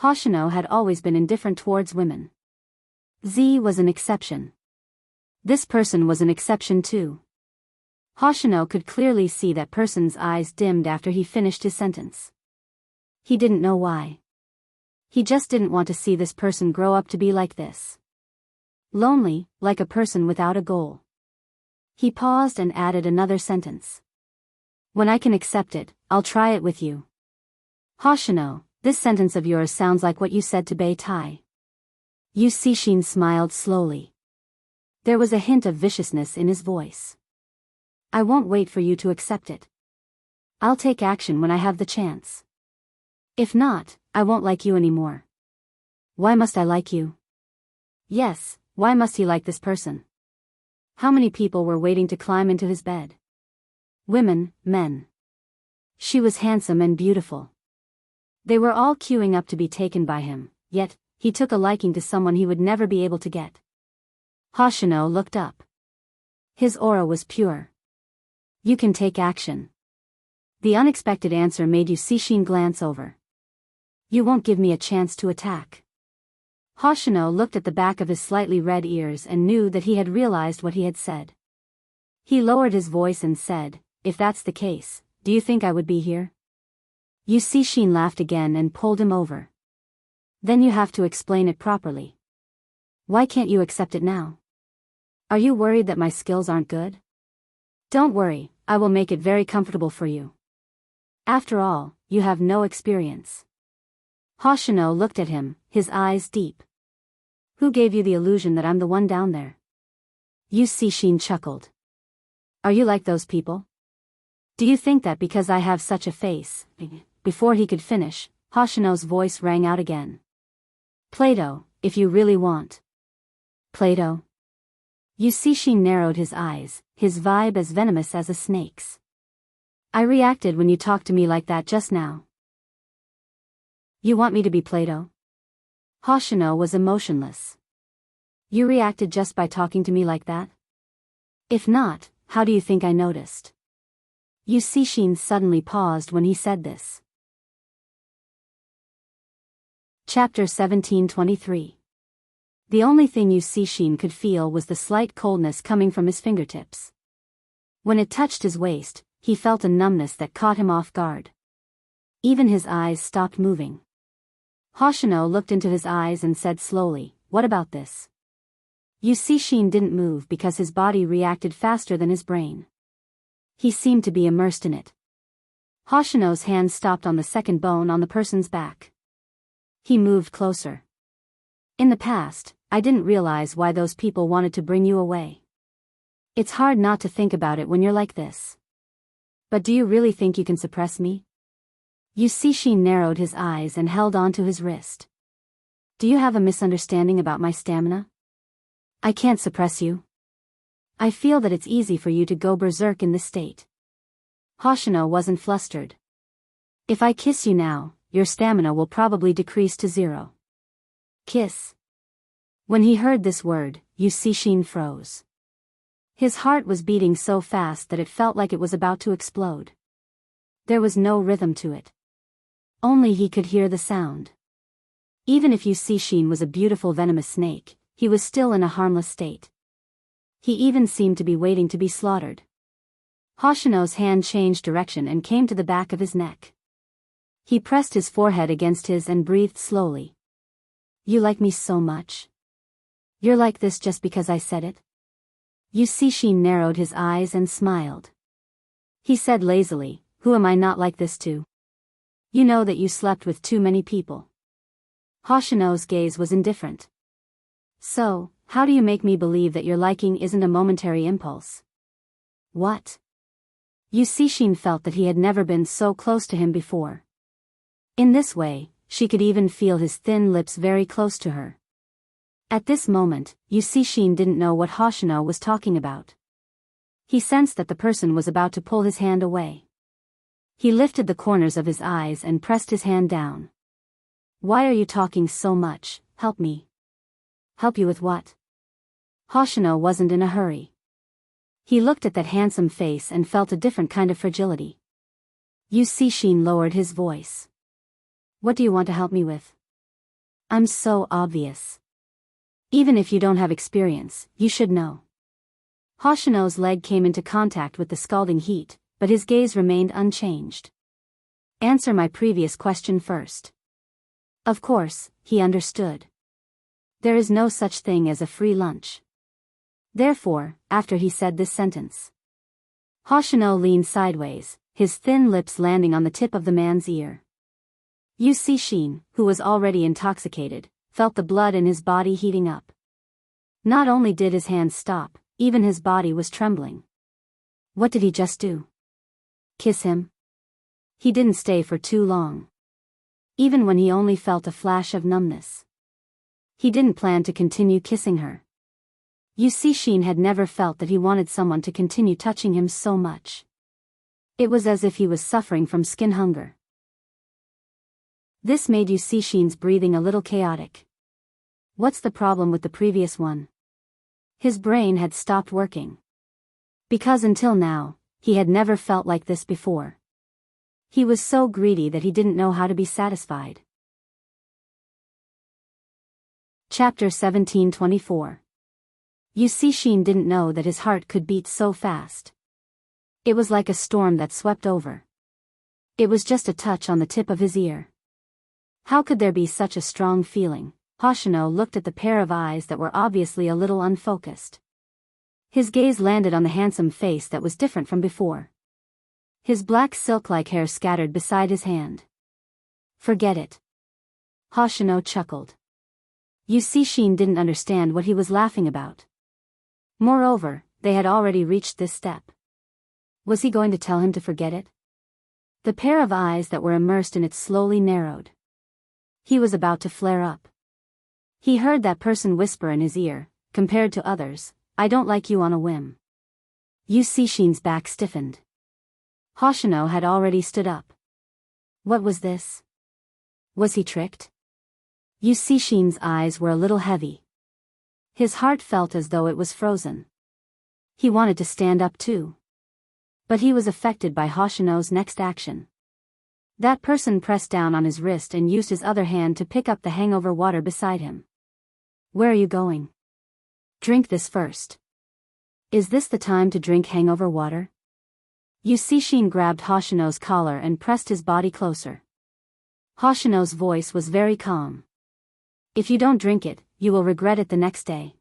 Hoshino had always been indifferent towards women. Z was an exception. This person was an exception too. Hoshino could clearly see that person's eyes dimmed after he finished his sentence. He didn't know why. He just didn't want to see this person grow up to be like this. Lonely, like a person without a goal. He paused and added another sentence. When I can accept it, I'll try it with you. Hoshino, this sentence of yours sounds like what you said to Bei Tai. Yu Cixin smiled slowly. There was a hint of viciousness in his voice. I won't wait for you to accept it. I'll take action when I have the chance. If not, I won't like you anymore. Why must I like you? Yes, why must he like this person? How many people were waiting to climb into his bed? Women, men. She was handsome and beautiful. They were all queuing up to be taken by him, yet, he took a liking to someone he would never be able to get. Hoshino looked up. His aura was pure. You can take action. The unexpected answer made Yu Cixin glance over. You won't give me a chance to attack. Hoshino looked at the back of his slightly red ears and knew that he had realized what he had said. He lowered his voice and said, if that's the case, do you think I would be here? Yu Cixin laughed again and pulled him over. Then you have to explain it properly. Why can't you accept it now? Are you worried that my skills aren't good? Don't worry, I will make it very comfortable for you. After all, you have no experience. Hoshino looked at him, his eyes deep. Who gave you the illusion that I'm the one down there? Yu Cixin chuckled. Are you like those people? Do you think that because I have such a face? Before he could finish, Hoshino's voice rang out again. Plato, if you really want. Plato? Yu Cixin narrowed his eyes, his vibe as venomous as a snake's. I reacted when you talked to me like that just now. You want me to be Plato? Hoshino was emotionless. You reacted just by talking to me like that? If not, how do you think I noticed? Yu Cixin suddenly paused when he said this. Chapter 1723. The only thing Yu Cixin could feel was the slight coldness coming from his fingertips. When it touched his waist, he felt a numbness that caught him off guard. Even his eyes stopped moving. Hoshino looked into his eyes and said slowly, what about this? Yu Cixin didn't move because his body reacted faster than his brain. He seemed to be immersed in it. Hoshino's hand stopped on the second bone on the person's back. He moved closer. In the past, I didn't realize why those people wanted to bring you away. It's hard not to think about it when you're like this. But do you really think you can suppress me? Yu Cixin narrowed his eyes and held on to his wrist. Do you have a misunderstanding about my stamina? I can't suppress you. I feel that it's easy for you to go berserk in this state. Hoshino wasn't flustered. If I kiss you now, your stamina will probably decrease to 0. Kiss. When he heard this word, Yu Cixin froze. His heart was beating so fast that it felt like it was about to explode. There was no rhythm to it. Only he could hear the sound. Even if Yu Cixin was a beautiful venomous snake, he was still in a harmless state. He even seemed to be waiting to be slaughtered. Hoshino's hand changed direction and came to the back of his neck. He pressed his forehead against his and breathed slowly. You like me so much? You're like this just because I said it? Yu Cixin narrowed his eyes and smiled. He said lazily, who am I not like this to? You know that you slept with too many people. Hoshino's gaze was indifferent. So, how do you make me believe that your liking isn't a momentary impulse? What? Yu Cixin felt that he had never been so close to him before. In this way, she could even feel his thin lips very close to her. At this moment, Yu Cixin didn't know what Hoshino was talking about. He sensed that the person was about to pull his hand away. He lifted the corners of his eyes and pressed his hand down. Why are you talking so much? Help me. Help you with what? Hoshino wasn't in a hurry. He looked at that handsome face and felt a different kind of fragility. Yu Cixin lowered his voice. What do you want to help me with? I'm so obvious. Even if you don't have experience, you should know. Hoshino's leg came into contact with the scalding heat, but his gaze remained unchanged. Answer my previous question first. Of course, he understood. There is no such thing as a free lunch. Therefore, after he said this sentence, Hoshino leaned sideways, his thin lips landing on the tip of the man's ear. Yu Cixin, who was already intoxicated, felt the blood in his body heating up. Not only did his hands stop, even his body was trembling. What did he just do? Kiss him? He didn't stay for too long. Even when he only felt a flash of numbness. He didn't plan to continue kissing her. Yu Cixin had never felt that he wanted someone to continue touching him so much. It was as if he was suffering from skin hunger. This made Yusishin's breathing a little chaotic. What's the problem with the previous one? His brain had stopped working. Because until now, he had never felt like this before. He was so greedy that he didn't know how to be satisfied. Chapter 17:24. Yusishin didn't know that his heart could beat so fast. It was like a storm that swept over. It was just a touch on the tip of his ear. How could there be such a strong feeling? Hoshino looked at the pair of eyes that were obviously a little unfocused. His gaze landed on the handsome face that was different from before. His black silk-like hair scattered beside his hand. Forget it. Hoshino chuckled. Yusishin didn't understand what he was laughing about. Moreover, they had already reached this step. Was he going to tell him to forget it? The pair of eyes that were immersed in it slowly narrowed. He was about to flare up. He heard that person whisper in his ear, compared to others, "I don't like you on a whim." Yusishin's back stiffened. Hoshino had already stood up. What was this? Was he tricked? Yusishin's eyes were a little heavy. His heart felt as though it was frozen. He wanted to stand up too. But he was affected by Hoshino's next action. That person pressed down on his wrist and used his other hand to pick up the hangover water beside him. Where are you going? Drink this first. Is this the time to drink hangover water? Yusishin grabbed Hoshino's collar and pressed his body closer. Hoshino's voice was very calm. If you don't drink it, you will regret it the next day.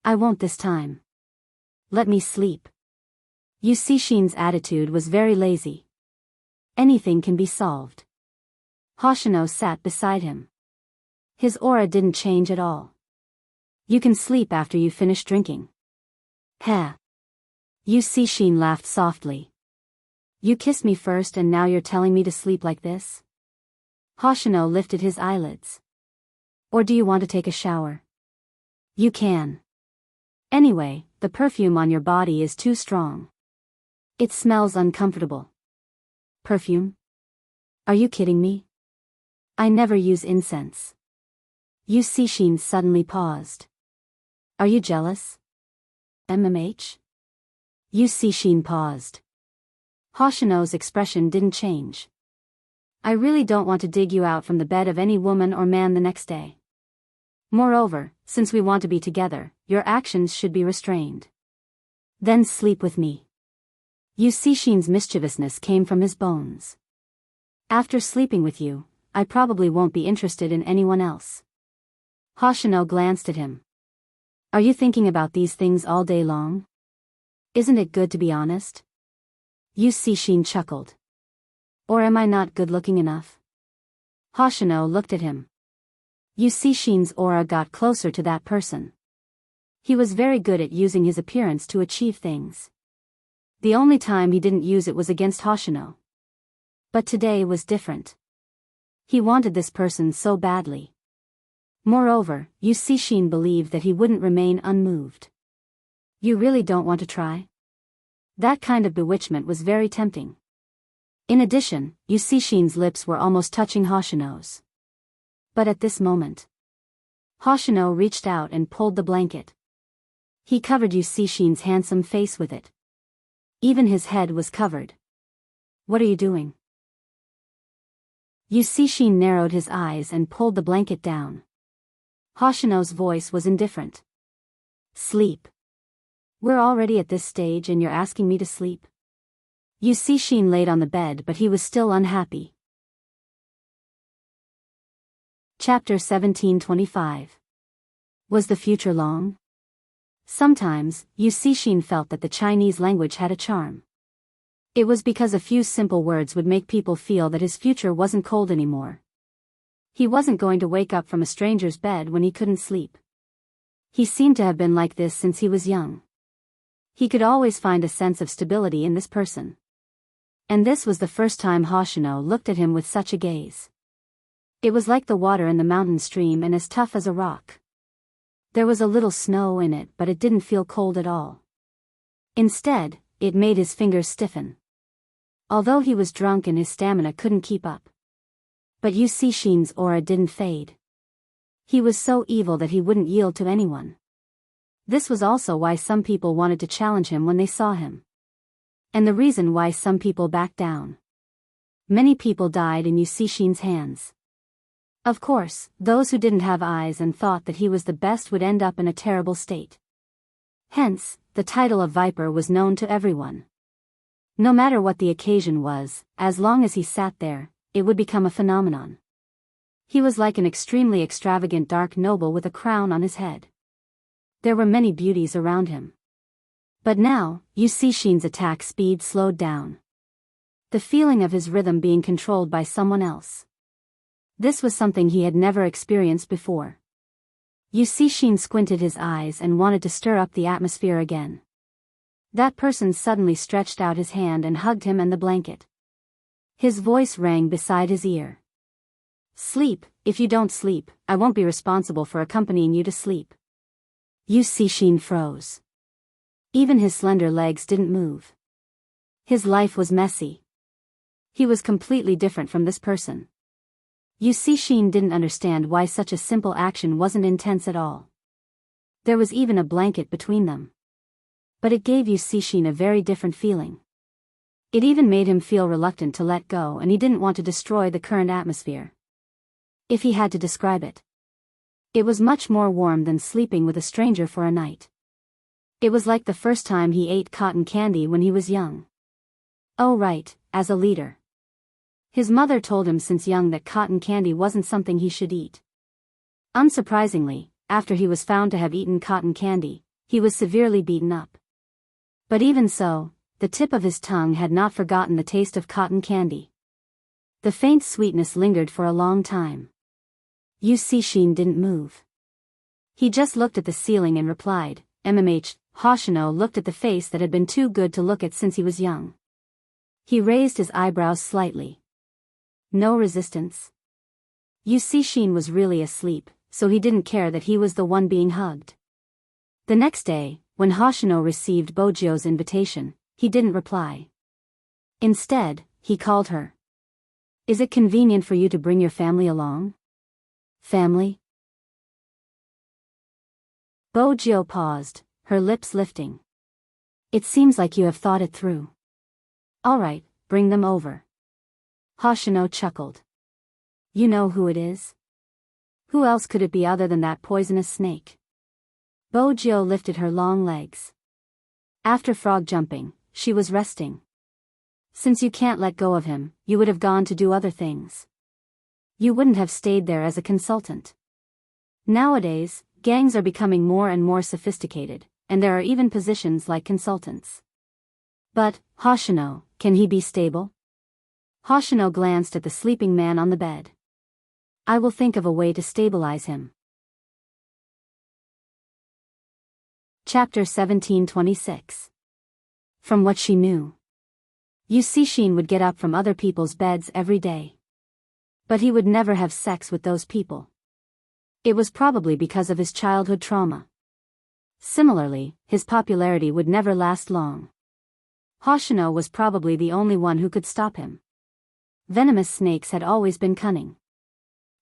I won't this time. Let me sleep. Yusishin's attitude was very lazy. Anything can be solved. Hoshino sat beside him. His aura didn't change at all. You can sleep after you finish drinking. Heh. Yusishin laughed softly. You kissed me first and now you're telling me to sleep like this? Hoshino lifted his eyelids. Or do you want to take a shower? You can. Anyway, the perfume on your body is too strong. It smells uncomfortable. Perfume? Are you kidding me? I never use incense. Yusishin suddenly paused. Are you jealous? MMH? Yusishin paused. Hoshino's expression didn't change. I really don't want to dig you out from the bed of any woman or man the next day. Moreover, since we want to be together, your actions should be restrained. Then sleep with me. Yusishin's mischievousness came from his bones. After sleeping with you, I probably won't be interested in anyone else. Hoshino glanced at him. Are you thinking about these things all day long? Isn't it good to be honest? Yusishin chuckled. Or am I not good-looking enough? Hoshino looked at him. Yusishin's aura got closer to that person. He was very good at using his appearance to achieve things. The only time he didn't use it was against Hoshino. But today was different. He wanted this person so badly. Moreover, Yusishin believed that he wouldn't remain unmoved. You really don't want to try? That kind of bewitchment was very tempting. In addition, Yusishin's lips were almost touching Hoshino's. But at this moment, Hoshino reached out and pulled the blanket. He covered Yusishin's handsome face with it. Even his head was covered. What are you doing? Yusishin narrowed his eyes and pulled the blanket down. Hoshino's voice was indifferent. Sleep. We're already at this stage and you're asking me to sleep? Yusishin laid on the bed but he was still unhappy. Chapter 17:25. Was the future long? Sometimes, Yusishin felt that the Chinese language had a charm. It was because a few simple words would make people feel that his future wasn't cold anymore. He wasn't going to wake up from a stranger's bed when he couldn't sleep. He seemed to have been like this since he was young. He could always find a sense of stability in this person. And this was the first time Hoshino looked at him with such a gaze. It was like the water in the mountain stream and as tough as a rock. There was a little snow in it but it didn't feel cold at all. Instead, it made his fingers stiffen. Although he was drunk and his stamina couldn't keep up. But Yu Cixin's aura didn't fade. He was so evil that he wouldn't yield to anyone. This was also why some people wanted to challenge him when they saw him. And the reason why some people backed down. Many people died in Yu Cixin's hands. Of course, those who didn't have eyes and thought that he was the best would end up in a terrible state. Hence, the title of Viper was known to everyone. No matter what the occasion was, as long as he sat there, it would become a phenomenon. He was like an extremely extravagant dark noble with a crown on his head. There were many beauties around him. But now, Yu Cixin's attack speed slowed down. The feeling of his rhythm being controlled by someone else. This was something he had never experienced before. Yu Cixin squinted his eyes and wanted to stir up the atmosphere again. That person suddenly stretched out his hand and hugged him and the blanket. His voice rang beside his ear. Sleep, if you don't sleep, I won't be responsible for accompanying you to sleep. Yu Cixin froze. Even his slender legs didn't move. His life was messy. He was completely different from this person. Yu Cixin didn't understand why such a simple action wasn't intense at all. There was even a blanket between them. But it gave Yu Cixin a very different feeling. It even made him feel reluctant to let go, and he didn't want to destroy the current atmosphere. If he had to describe it. It was much more warm than sleeping with a stranger for a night. It was like the first time he ate cotton candy when he was young. Oh right, as a leader. His mother told him since young that cotton candy wasn't something he should eat. Unsurprisingly, after he was found to have eaten cotton candy, he was severely beaten up. But even so, the tip of his tongue had not forgotten the taste of cotton candy. The faint sweetness lingered for a long time. Yu Cixin didn't move. He just looked at the ceiling and replied, Hoshino looked at the face that had been too good to look at since he was young. He raised his eyebrows slightly. No resistance. Yu Cixin was really asleep, so he didn't care that he was the one being hugged. The next day, when Hoshino received Bojio's invitation, he didn't reply. Instead, he called her. Is it convenient for you to bring your family along? Family? Bojio paused, her lips lifting. It seems like you have thought it through. All right, bring them over. Hoshino chuckled. You know who it is? Who else could it be other than that poisonous snake? Bojio lifted her long legs. After frog jumping, she was resting. Since you can't let go of him, you would have gone to do other things. You wouldn't have stayed there as a consultant. Nowadays, gangs are becoming more and more sophisticated, and there are even positions like consultants. But, Hoshino, can he be stable? Hoshino glanced at the sleeping man on the bed. I will think of a way to stabilize him. Chapter 1726. From what she knew. Yu Cixin would get up from other people's beds every day. But he would never have sex with those people. It was probably because of his childhood trauma. Similarly, his popularity would never last long. Hoshino was probably the only one who could stop him. Venomous snakes had always been cunning.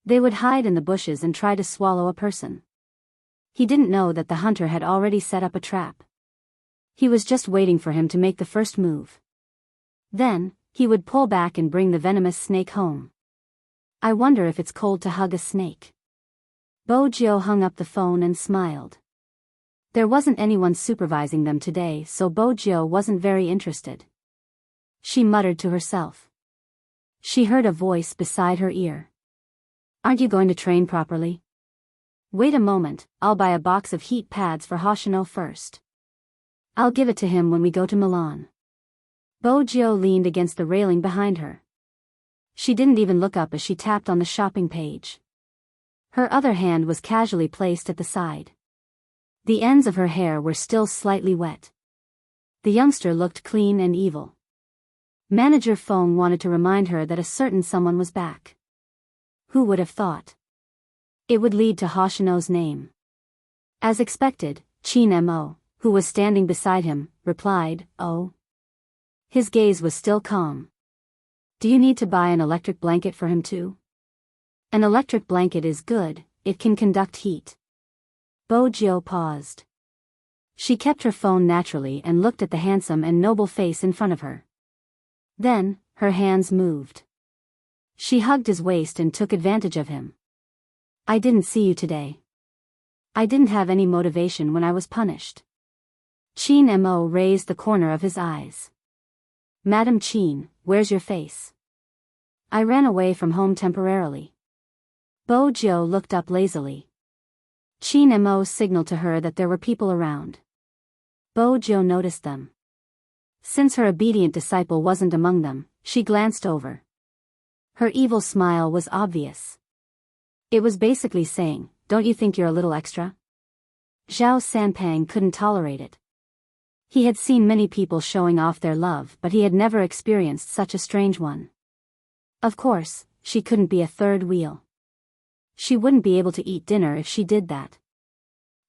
They would hide in the bushes and try to swallow a person. He didn't know that the hunter had already set up a trap. He was just waiting for him to make the first move. Then, he would pull back and bring the venomous snake home. I wonder if it's cold to hug a snake. Bojio hung up the phone and smiled. There wasn't anyone supervising them today, so Bojio wasn't very interested. She muttered to herself. She heard a voice beside her ear. Aren't you going to train properly? Wait a moment, I'll buy a box of heat pads for Hoshino first. I'll give it to him when we go to Milan. Bojio leaned against the railing behind her. She didn't even look up as she tapped on the shopping page. Her other hand was casually placed at the side. The ends of her hair were still slightly wet. The youngster looked clean and evil. Manager Feng wanted to remind her that a certain someone was back. Who would have thought? It would lead to Hoshino's name. As expected, Qin Mo, who was standing beside him, replied, Oh. His gaze was still calm. Do you need to buy an electric blanket for him too? An electric blanket is good, it can conduct heat. Bo Jiao paused. She kept her phone naturally and looked at the handsome and noble face in front of her. Then, her hands moved. She hugged his waist and took advantage of him. I didn't see you today. I didn't have any motivation when I was punished. Qin Mo raised the corner of his eyes. Madam Qin, where's your face? I ran away from home temporarily. Bo Jiao looked up lazily. Qin Mo signaled to her that there were people around. Bo Jiao noticed them. Since her obedient disciple wasn't among them, she glanced over. Her evil smile was obvious. It was basically saying, don't you think you're a little extra? Zhao Sanpang couldn't tolerate it. He had seen many people showing off their love, but he had never experienced such a strange one. Of course, she couldn't be a third wheel. She wouldn't be able to eat dinner if she did that.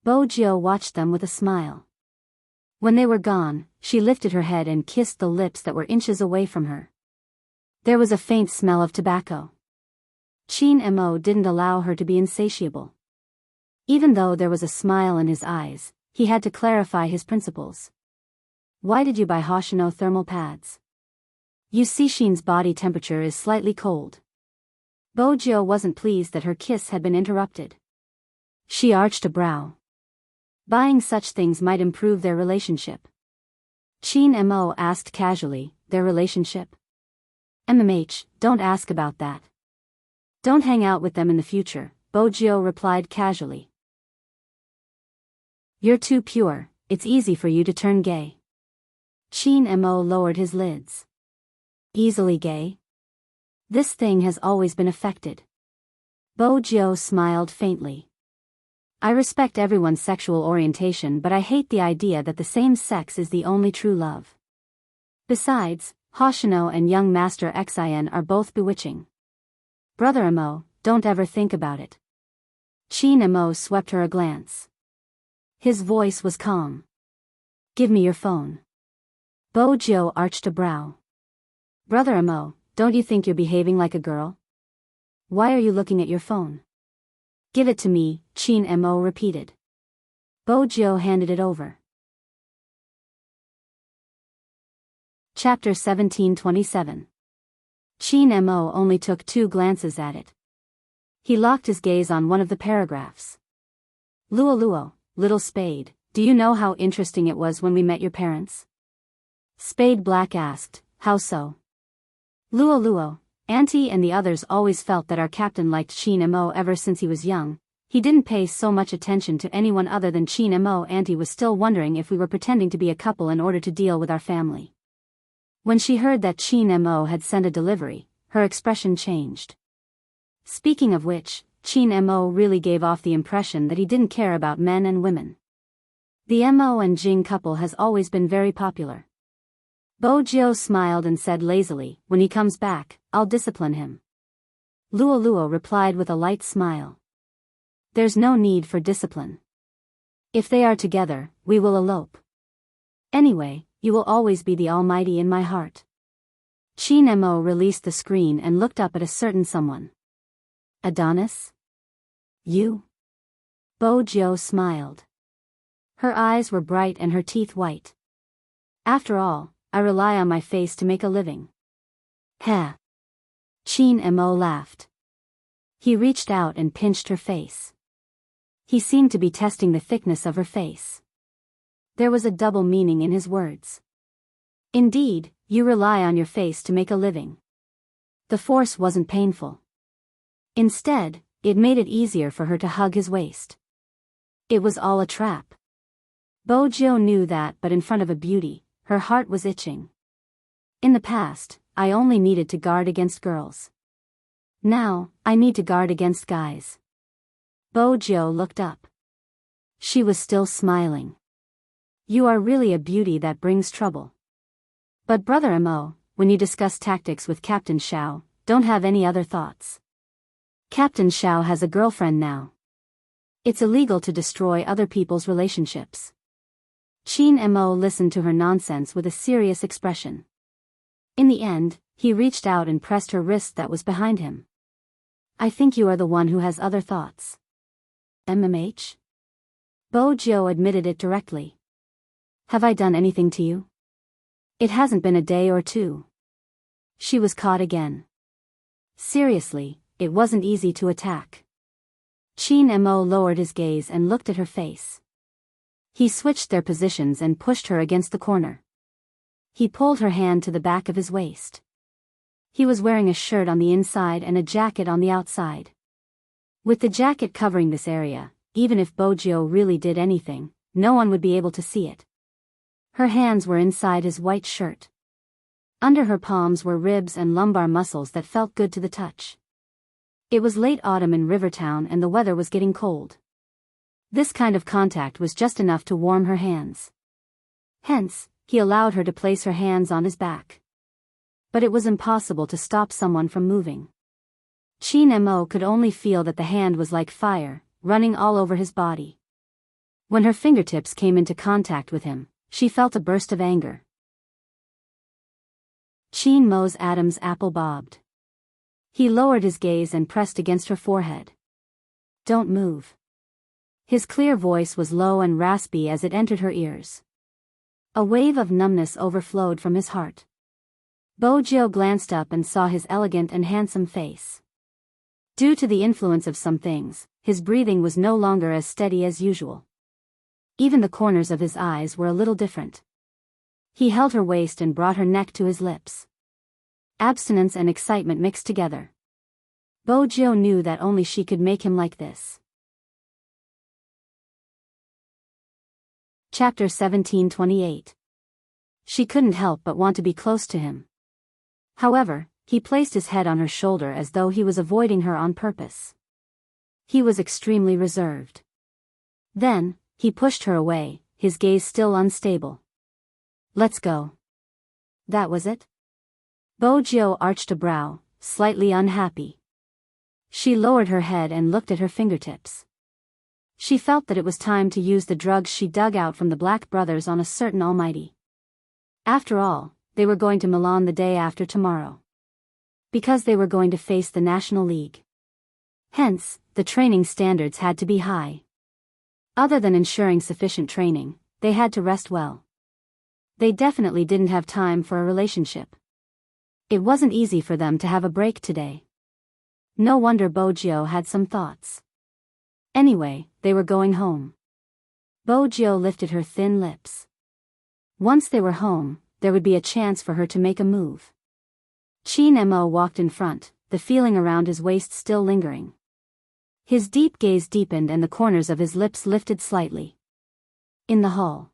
Bo Jiao watched them with a smile. When they were gone, she lifted her head and kissed the lips that were inches away from her. There was a faint smell of tobacco. Qin Mo didn't allow her to be insatiable. Even though there was a smile in his eyes, he had to clarify his principles. Why did you buy Hoshino thermal pads? You see Xin's body temperature is slightly cold. Bo Jiao wasn't pleased that her kiss had been interrupted. She arched a brow. Buying such things might improve their relationship. Qin Mo asked casually, their relationship? Don't ask about that. Don't hang out with them in the future, Bo Jiao replied casually. You're too pure, it's easy for you to turn gay. Qin Mo lowered his lids. Easily gay? This thing has always been affected. Bo Jiao smiled faintly. I respect everyone's sexual orientation, but I hate the idea that the same sex is the only true love. Besides, Hoshino and young Master Xin are both bewitching. Brother Mo, don't ever think about it. Qin Mo swept her a glance. His voice was calm. Give me your phone. Bo Jiao arched a brow. Brother Mo, don't you think you're behaving like a girl? Why are you looking at your phone? Give it to me, Qin Mo repeated. Bo Jiao handed it over. Chapter 1727. Qin Mo only took 2 glances at it. He locked his gaze on one of the paragraphs. Luo Luo, little Spade, do you know how interesting it was when we met your parents? Spade Black asked, how so? Luo Luo, Auntie and the others always felt that our captain liked Qin Mo ever since he was young. He didn't pay so much attention to anyone other than Qin Mo. Auntie was still wondering if we were pretending to be a couple in order to deal with our family. When she heard that Qin Mo had sent a delivery, her expression changed. Speaking of which, Qin Mo really gave off the impression that he didn't care about men and women. The Mo and Jing couple has always been very popular. Bo Jiao smiled and said lazily, when he comes back, I'll discipline him. Luo Luo replied with a light smile. There's no need for discipline. If they are together, we will elope. Anyway, you will always be the Almighty in my heart. Qin Mo released the screen and looked up at a certain someone. Adonis? You? Bo Jiao smiled. Her eyes were bright and her teeth white. After all, I rely on my face to make a living. Heh. Qin Mo laughed. He reached out and pinched her face. He seemed to be testing the thickness of her face. There was a double meaning in his words. Indeed, you rely on your face to make a living. The force wasn't painful. Instead, it made it easier for her to hug his waist. It was all a trap. Bo Jiao knew that, but in front of a beauty, her heart was itching. In the past, I only needed to guard against girls. Now, I need to guard against guys. Bo Jiao looked up. She was still smiling. You are really a beauty that brings trouble. But Brother Mo, when you discuss tactics with Captain Xiao, don't have any other thoughts. Captain Xiao has a girlfriend now. It's illegal to destroy other people's relationships. Qin Mo listened to her nonsense with a serious expression. In the end, he reached out and pressed her wrist that was behind him. I think you are the one who has other thoughts. MMH? Bo Jiao admitted it directly. Have I done anything to you? It hasn't been a day or two. She was caught again. Seriously, it wasn't easy to attack. Qin Mo lowered his gaze and looked at her face. He switched their positions and pushed her against the corner. He pulled her hand to the back of his waist. He was wearing a shirt on the inside and a jacket on the outside. With the jacket covering this area, even if Bo Jiao really did anything, no one would be able to see it. Her hands were inside his white shirt. Under her palms were ribs and lumbar muscles that felt good to the touch. It was late autumn in Rivertown and the weather was getting cold. This kind of contact was just enough to warm her hands. Hence, he allowed her to place her hands on his back. But it was impossible to stop someone from moving. Qin Mo could only feel that the hand was like fire, running all over his body. When her fingertips came into contact with him, she felt a burst of anger. Qin Mo's Adam's apple bobbed. He lowered his gaze and pressed against her forehead. Don't move. His clear voice was low and raspy as it entered her ears. A wave of numbness overflowed from his heart. Bo Jiao glanced up and saw his elegant and handsome face. Due to the influence of some things, his breathing was no longer as steady as usual. Even the corners of his eyes were a little different. He held her waist and brought her neck to his lips. Abstinence and excitement mixed together. Bo Jiao knew that only she could make him like this. Chapter 1728. She couldn't help but want to be close to him. However, he placed his head on her shoulder as though he was avoiding her on purpose. He was extremely reserved. Then, he pushed her away, his gaze still unstable. Let's go. That was it? Bo Jiao arched a brow, slightly unhappy. She lowered her head and looked at her fingertips. She felt that it was time to use the drugs she dug out from the Black brothers on a certain almighty. After all, they were going to Milan the day after tomorrow. Because they were going to face the National League. Hence, the training standards had to be high. Other than ensuring sufficient training, they had to rest well. They definitely didn't have time for a relationship. It wasn't easy for them to have a break today. No wonder Bo Jiao had some thoughts. Anyway, they were going home. Bo Jiao lifted her thin lips. Once they were home, there would be a chance for her to make a move. Qin Mo walked in front, the feeling around his waist still lingering. His deep gaze deepened and the corners of his lips lifted slightly. In the hall.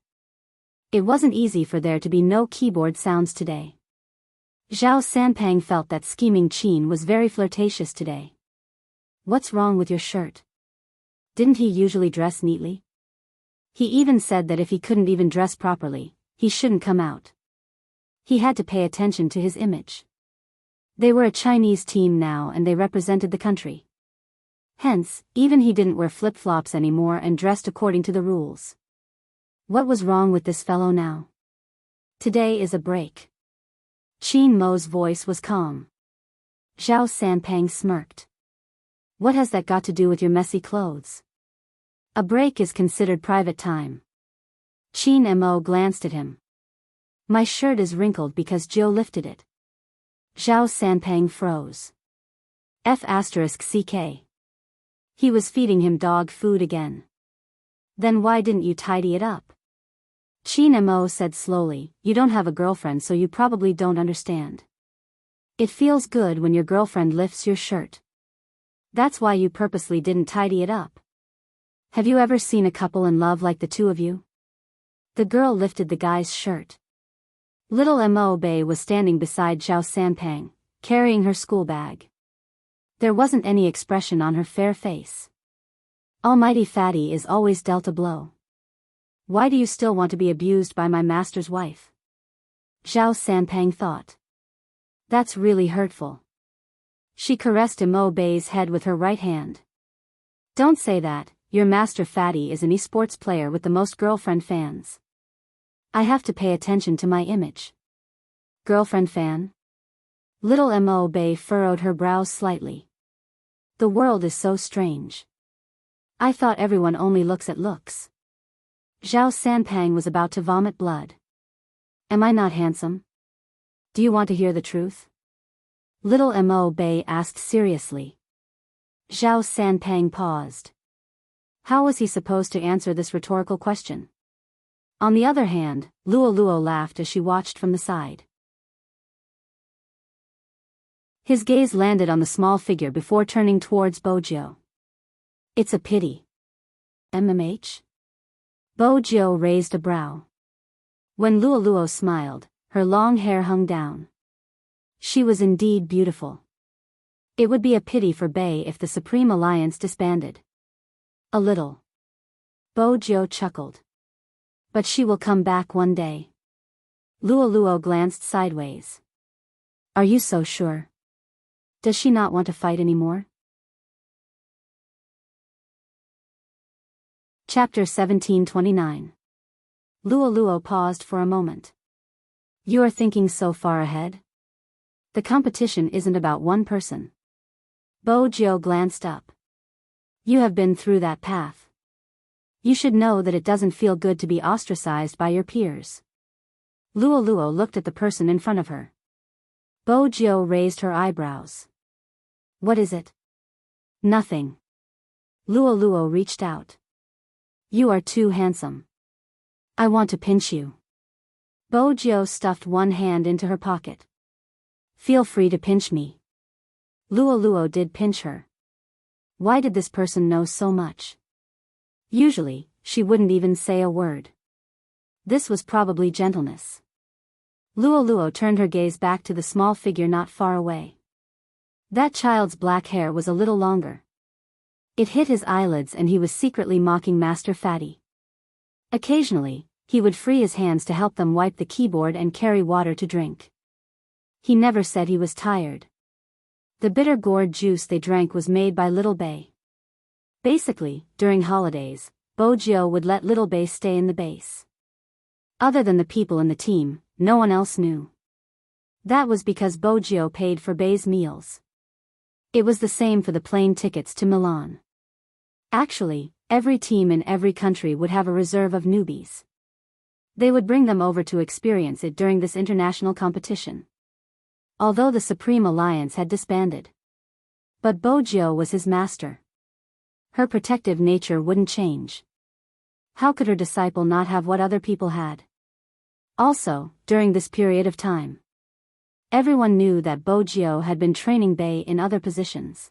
It wasn't easy for there to be no keyboard sounds today. Zhao Sanpang felt that scheming Qin was very flirtatious today. What's wrong with your shirt? Didn't he usually dress neatly? He even said that if he couldn't even dress properly, he shouldn't come out. He had to pay attention to his image. They were a Chinese team now and they represented the country. Hence, even he didn't wear flip-flops anymore and dressed according to the rules. What was wrong with this fellow now? Today is a break. Qin Mo's voice was calm. Zhao Sanpang smirked. What has that got to do with your messy clothes? A break is considered private time. Qin Mo glanced at him. My shirt is wrinkled because Jiao lifted it. Zhao Sanpang froze. F***ck. He was feeding him dog food again. Then why didn't you tidy it up? Qin Mo said slowly, you don't have a girlfriend so you probably don't understand. It feels good when your girlfriend lifts your shirt. That's why you purposely didn't tidy it up. Have you ever seen a couple in love like the two of you? The girl lifted the guy's shirt. Little Mo Bei was standing beside Zhao Sanpang, carrying her school bag. There wasn't any expression on her fair face. Almighty Fatty is always dealt a blow. Why do you still want to be abused by my master's wife? Zhao Sanpang thought. That's really hurtful. She caressed Mo Bei's head with her right hand. Don't say that, your master Fatty is an esports player with the most girlfriend fans. I have to pay attention to my image. Girlfriend fan? Little Mo Bei furrowed her brows slightly. The world is so strange. I thought everyone only looks at looks. Zhao Sanpang was about to vomit blood. Am I not handsome? Do you want to hear the truth? Little Mo Bei asked seriously. Zhao Sanpang paused. How was he supposed to answer this rhetorical question? On the other hand, Luo Luo laughed as she watched from the side. His gaze landed on the small figure before turning towards Bojiu. It's a pity. MMH? Bojiu raised a brow. When Luo Luo smiled, her long hair hung down. She was indeed beautiful. It would be a pity for Bei if the Supreme Alliance disbanded. A little. Bojiu chuckled. But she will come back one day. Luo Luo glanced sideways. Are you so sure? Does she not want to fight anymore? Chapter 1729. Luo Luo paused for a moment. You are thinking so far ahead? The competition isn't about one person. Bojiu glanced up. You have been through that path. You should know that it doesn't feel good to be ostracized by your peers. Luo Luo looked at the person in front of her. Bojiu raised her eyebrows. What is it? Nothing. Luo Luo reached out. You are too handsome. I want to pinch you. Bojiu stuffed one hand into her pocket. Feel free to pinch me. Luo Luo did pinch her. Why did this person know so much? Usually, she wouldn't even say a word. This was probably gentleness. Luo Luo turned her gaze back to the small figure not far away. That child's black hair was a little longer. It hit his eyelids and he was secretly mocking Master Fatty. Occasionally, he would free his hands to help them wipe the keyboard and carry water to drink. He never said he was tired. The bitter gourd juice they drank was made by Little Bei. Basically, during holidays, Bojiu would let Little Bei stay in the base. Other than the people in the team, no one else knew. That was because Bojiu paid for Bei's meals. It was the same for the plane tickets to Milan. Actually, every team in every country would have a reserve of newbies. They would bring them over to experience it during this international competition. Although the Supreme Alliance had disbanded. But Bojiu was his master. Her protective nature wouldn't change. How could her disciple not have what other people had? Also, during this period of time, everyone knew that Bojiu had been training Bei in other positions.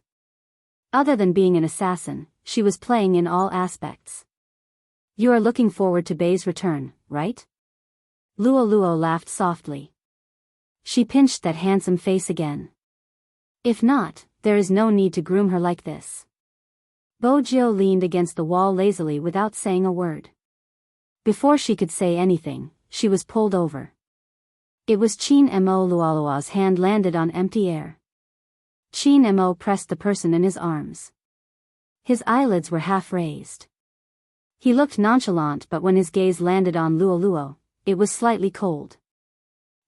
Other than being an assassin, she was playing in all aspects. You are looking forward to Bei's return, right? Luo Luo laughed softly. She pinched that handsome face again. If not, there is no need to groom her like this. Bojiu leaned against the wall lazily without saying a word. Before she could say anything, she was pulled over. It was Qin Mo. Luoluo's hand landed on empty air. Qin Mo pressed the person in his arms. His eyelids were half raised. He looked nonchalant, but when his gaze landed on Luo Luo, it was slightly cold.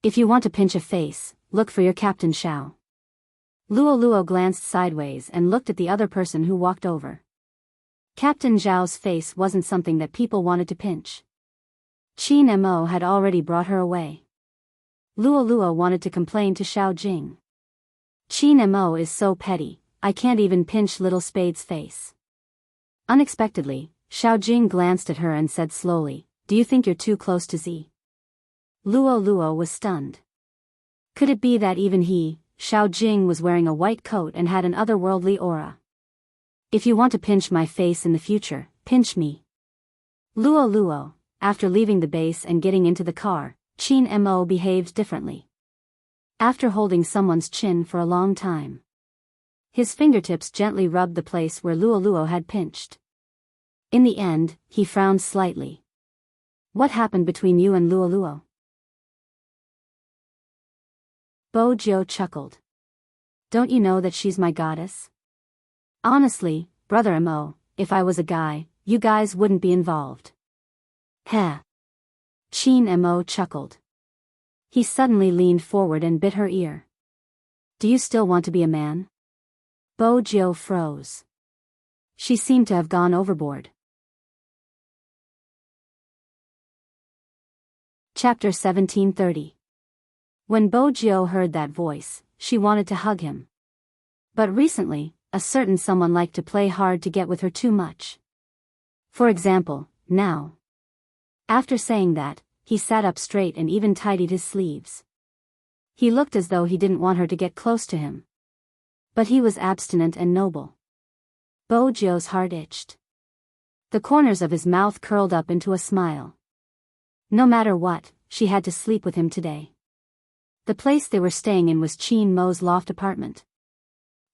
If you want to pinch a face, look for your Captain Xiao. Luo Luo glanced sideways and looked at the other person who walked over. Captain Zhao's face wasn't something that people wanted to pinch. Qin Mo had already brought her away. Luo Luo wanted to complain to Xiao Jing. Qin Mo is so petty, I can't even pinch little Spade's face. Unexpectedly, Xiao Jing glanced at her and said slowly, do you think you're too close to Z? Luo Luo was stunned. Could it be that even he, Xiao Jing, was wearing a white coat and had an otherworldly aura? If you want to pinch my face in the future, pinch me. Luo Luo, after leaving the base and getting into the car, Qin Mo behaved differently. After holding someone's chin for a long time, his fingertips gently rubbed the place where Luo Luo had pinched. In the end, he frowned slightly. What happened between you and Luo Luo? Bojiu chuckled. Don't you know that she's my goddess? Honestly, Brother Mo, if I was a guy, you guys wouldn't be involved. Heh. Qin Mo chuckled. He suddenly leaned forward and bit her ear. Do you still want to be a man? Bo Jiu froze. She seemed to have gone overboard. Chapter 1730. When Bo Jiu heard that voice, she wanted to hug him. But recently, a certain someone liked to play hard to get with her too much. For example, now. After saying that, he sat up straight and even tidied his sleeves. He looked as though he didn't want her to get close to him. But he was abstinent and noble. Bo Jiu's heart itched. The corners of his mouth curled up into a smile. No matter what, she had to sleep with him today. The place they were staying in was Qin Mo's loft apartment.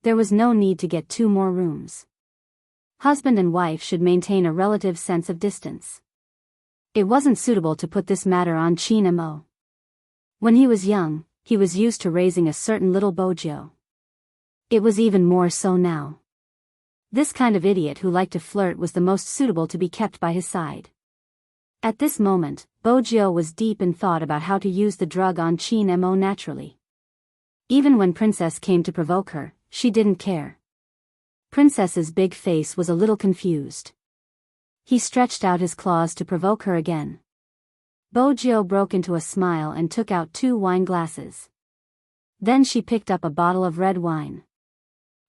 There was no need to get 2 more rooms. Husband and wife should maintain a relative sense of distance. It wasn't suitable to put this matter on Qin Mo. When he was young, he was used to raising a certain little Bo Jiu. It was even more so now. This kind of idiot who liked to flirt was the most suitable to be kept by his side. At this moment, Bo Jiu was deep in thought about how to use the drug on Qin Mo naturally. Even when Princess came to provoke her, she didn't care. Princess's big face was a little confused. He stretched out his claws to provoke her again. Bo Jiu broke into a smile and took out 2 wine glasses. Then she picked up a bottle of red wine.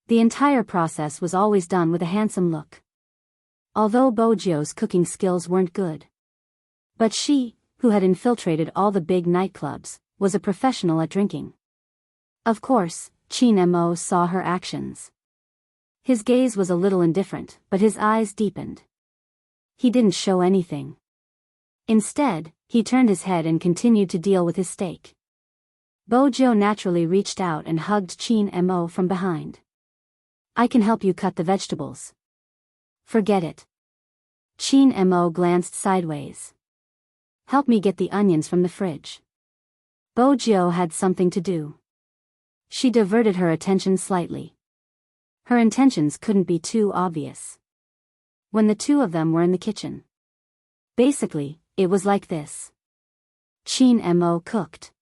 The entire process was always done with a handsome look. Although Bo Jiu's cooking skills weren't good. But she, who had infiltrated all the big nightclubs, was a professional at drinking. Of course, Qin Mo saw her actions. His gaze was a little indifferent, but his eyes deepened. He didn't show anything. Instead, he turned his head and continued to deal with his steak. Bo Jiu naturally reached out and hugged Qin Mo from behind. I can help you cut the vegetables. Forget it. Qin Mo glanced sideways. Help me get the onions from the fridge. Bo Jiu had something to do. She diverted her attention slightly. Her intentions couldn't be too obvious. When the 2 of them were in the kitchen. Basically, it was like this. Qin Mo cooked.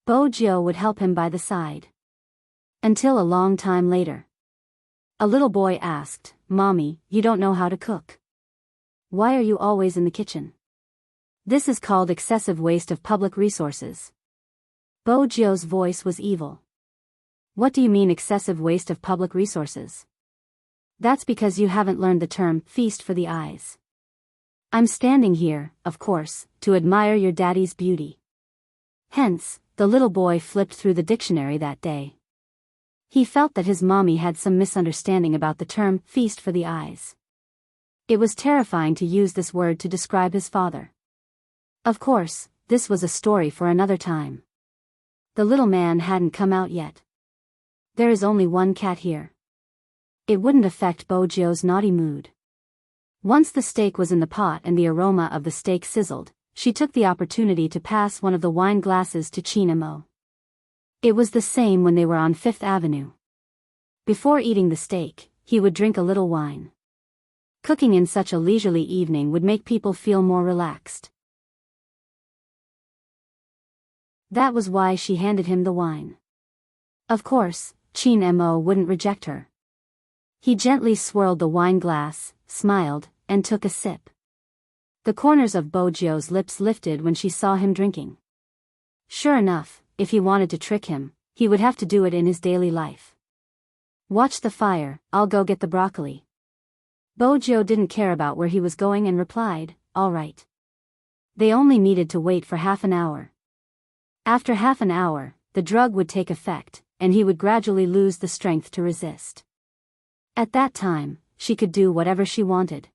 Bo Jiu would help him by the side. Until a long time later. A little boy asked, Mommy, you don't know how to cook. Why are you always in the kitchen? This is called excessive waste of public resources. Bo Jiu's voice was evil. What do you mean excessive waste of public resources? That's because you haven't learned the term feast for the eyes. I'm standing here, of course, to admire your daddy's beauty. Hence, the little boy flipped through the dictionary that day. He felt that his mommy had some misunderstanding about the term feast for the eyes. It was terrifying to use this word to describe his father. Of course, this was a story for another time. The little man hadn't come out yet. There is only one cat here. It wouldn't affect Bo Jiu's naughty mood. Once the steak was in the pot and the aroma of the steak sizzled, she took the opportunity to pass one of the wine glasses to Qin Mo. It was the same when they were on 5th Avenue. Before eating the steak, he would drink a little wine. Cooking in such a leisurely evening would make people feel more relaxed. That was why she handed him the wine. Of course, Qin Mo wouldn't reject her. He gently swirled the wine glass, smiled, and took a sip. The corners of Bo Jiu's lips lifted when she saw him drinking. Sure enough, if he wanted to trick him, he would have to do it in his daily life. Watch the fire, I'll go get the broccoli. Bo Jiu didn't care about where he was going and replied, all right. They only needed to wait for half an hour. After half an hour, the drug would take effect, and he would gradually lose the strength to resist. At that time, she could do whatever she wanted.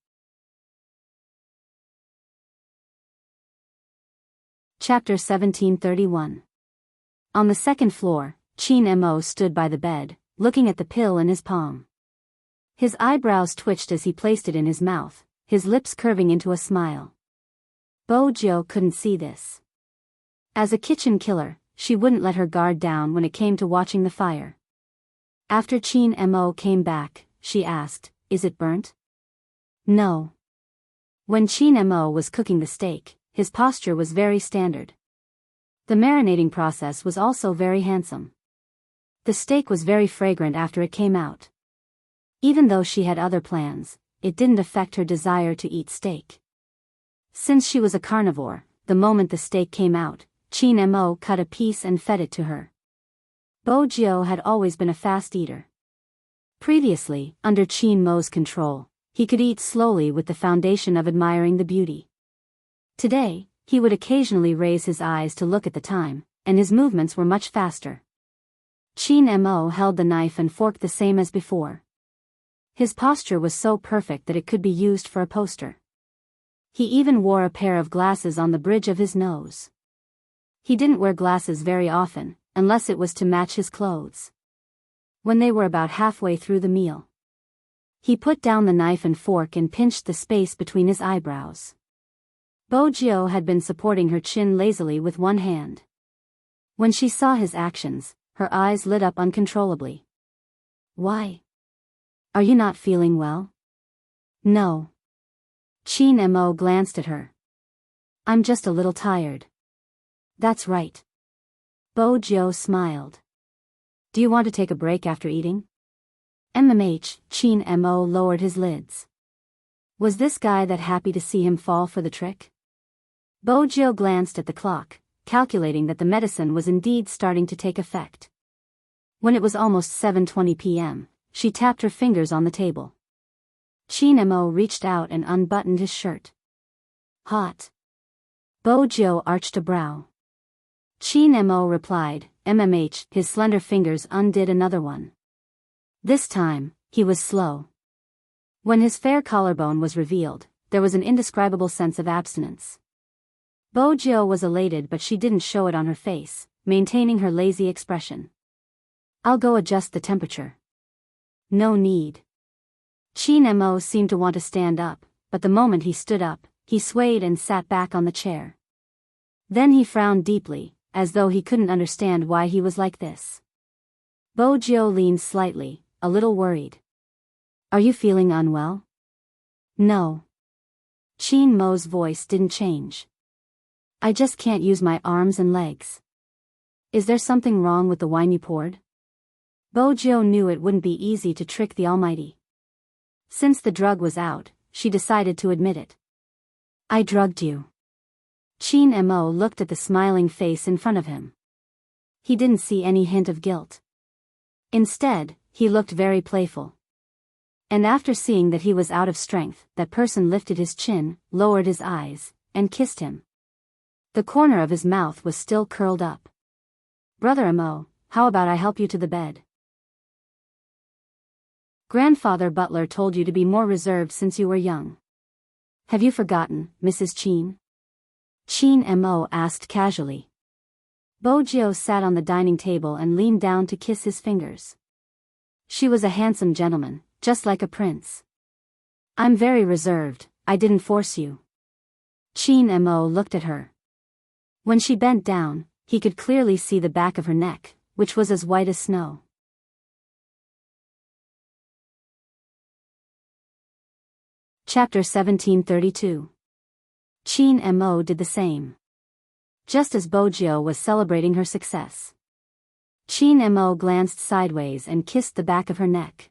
Chapter 1731. On the 2nd floor, Qin Mo stood by the bed, looking at the pill in his palm. His eyebrows twitched as he placed it in his mouth, his lips curving into a smile. Bo Jiu couldn't see this. As a kitchen killer, she wouldn't let her guard down when it came to watching the fire. After Qin Mo came back, she asked, is it burnt? No. When Qin Mo was cooking the steak, his posture was very standard. The marinating process was also very handsome. The steak was very fragrant after it came out. Even though she had other plans, it didn't affect her desire to eat steak. Since she was a carnivore, the moment the steak came out, Qin Mo cut a piece and fed it to her. Bo Jiao had always been a fast eater. Previously, under Qin Mo's control, he could eat slowly with the foundation of admiring the beauty. Today, he would occasionally raise his eyes to look at the time, and his movements were much faster. Qin Mo held the knife and fork the same as before. His posture was so perfect that it could be used for a poster. He even wore a pair of glasses on the bridge of his nose. He didn't wear glasses very often, unless it was to match his clothes. When they were about halfway through the meal, he put down the knife and fork and pinched the space between his eyebrows. Bo Jiao had been supporting her chin lazily with one hand. When she saw his actions, her eyes lit up uncontrollably. Why? Are you not feeling well? No. Qin Mo glanced at her. I'm just a little tired. That's right. Bo Jiao smiled. Do you want to take a break after eating? Qin Mo lowered his lids. Was this guy that happy to see him fall for the trick? Bo Jiao glanced at the clock, calculating that the medicine was indeed starting to take effect. When it was almost 7:20 p.m., she tapped her fingers on the table. Qin Mo reached out and unbuttoned his shirt. Hot. Bo Jiao arched a brow. Qin Mo replied, his slender fingers undid another one. This time, he was slow. When his fair collarbone was revealed, there was an indescribable sense of abstinence. Bo Jiao was elated, but she didn't show it on her face, maintaining her lazy expression. I'll go adjust the temperature. No need. Qin Mo seemed to want to stand up, but the moment he stood up, he swayed and sat back on the chair. Then he frowned deeply, as though he couldn't understand why he was like this. Bo Jiao leaned slightly, a little worried. Are you feeling unwell? No. Qin Mo's voice didn't change. I just can't use my arms and legs. Is there something wrong with the wine you poured? Bo Jiao knew it wouldn't be easy to trick the Almighty. Since the drug was out, she decided to admit it. I drugged you. Qin Mo looked at the smiling face in front of him. He didn't see any hint of guilt. Instead, he looked very playful. And after seeing that he was out of strength, that person lifted his chin, lowered his eyes, and kissed him. The corner of his mouth was still curled up. Brother Mo, how about I help you to the bed? Grandfather Butler told you to be more reserved since you were young. Have you forgotten, Mrs. Qin? Qin Mo asked casually. Bo Jiao sat on the dining table and leaned down to kiss his fingers. She was a handsome gentleman, just like a prince. I'm very reserved, I didn't force you. Qin Mo looked at her. When she bent down, he could clearly see the back of her neck, which was as white as snow. Chapter 1732. Qin Mo did the same. Just as Bo Jiao was celebrating her success, Qin Mo glanced sideways and kissed the back of her neck.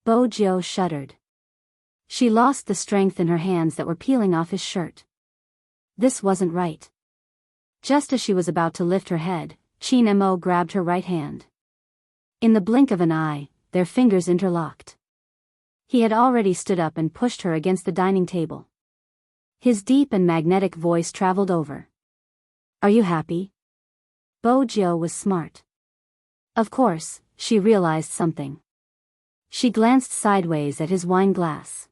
Bo Jiao shuddered. She lost the strength in her hands that were peeling off his shirt. This wasn't right. Just as she was about to lift her head, Qin Mo grabbed her right hand. In the blink of an eye, their fingers interlocked. He had already stood up and pushed her against the dining table. His deep and magnetic voice traveled over. Are you happy? Bo Jiao was smart. Of course, she realized something. She glanced sideways at his wine glass.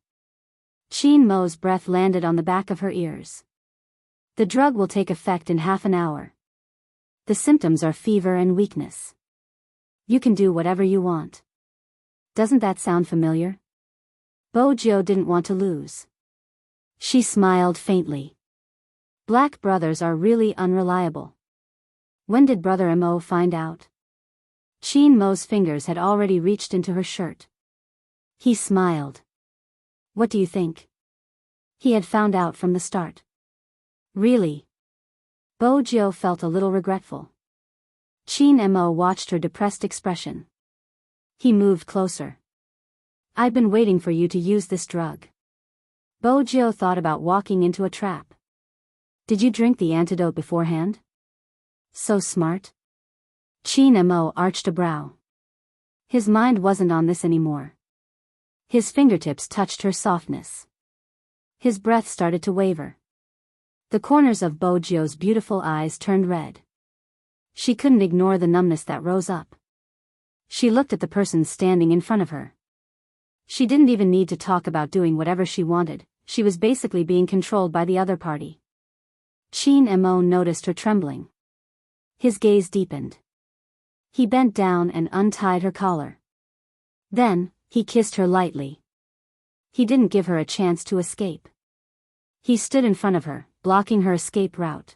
Qin Mo's breath landed on the back of her ears. The drug will take effect in half an hour. The symptoms are fever and weakness. You can do whatever you want. Doesn't that sound familiar? Bo Jiao didn't want to lose. She smiled faintly. Black brothers are really unreliable. When did Brother Mo find out? Qin Mo's fingers had already reached into her shirt. He smiled. What do you think? He had found out from the start. Really? Bo Jiao felt a little regretful. Qin Mo watched her depressed expression. He moved closer. I've been waiting for you to use this drug. Bo Jiu thought about walking into a trap. Did you drink the antidote beforehand? So smart. Qin Mo arched a brow. His mind wasn't on this anymore. His fingertips touched her softness. His breath started to waver. The corners of Bo Jiu's beautiful eyes turned red. She couldn't ignore the numbness that rose up. She looked at the person standing in front of her. She didn't even need to talk about doing whatever she wanted, she was basically being controlled by the other party. Qin Mo noticed her trembling. His gaze deepened. He bent down and untied her collar. Then, he kissed her lightly. He didn't give her a chance to escape. He stood in front of her, blocking her escape route.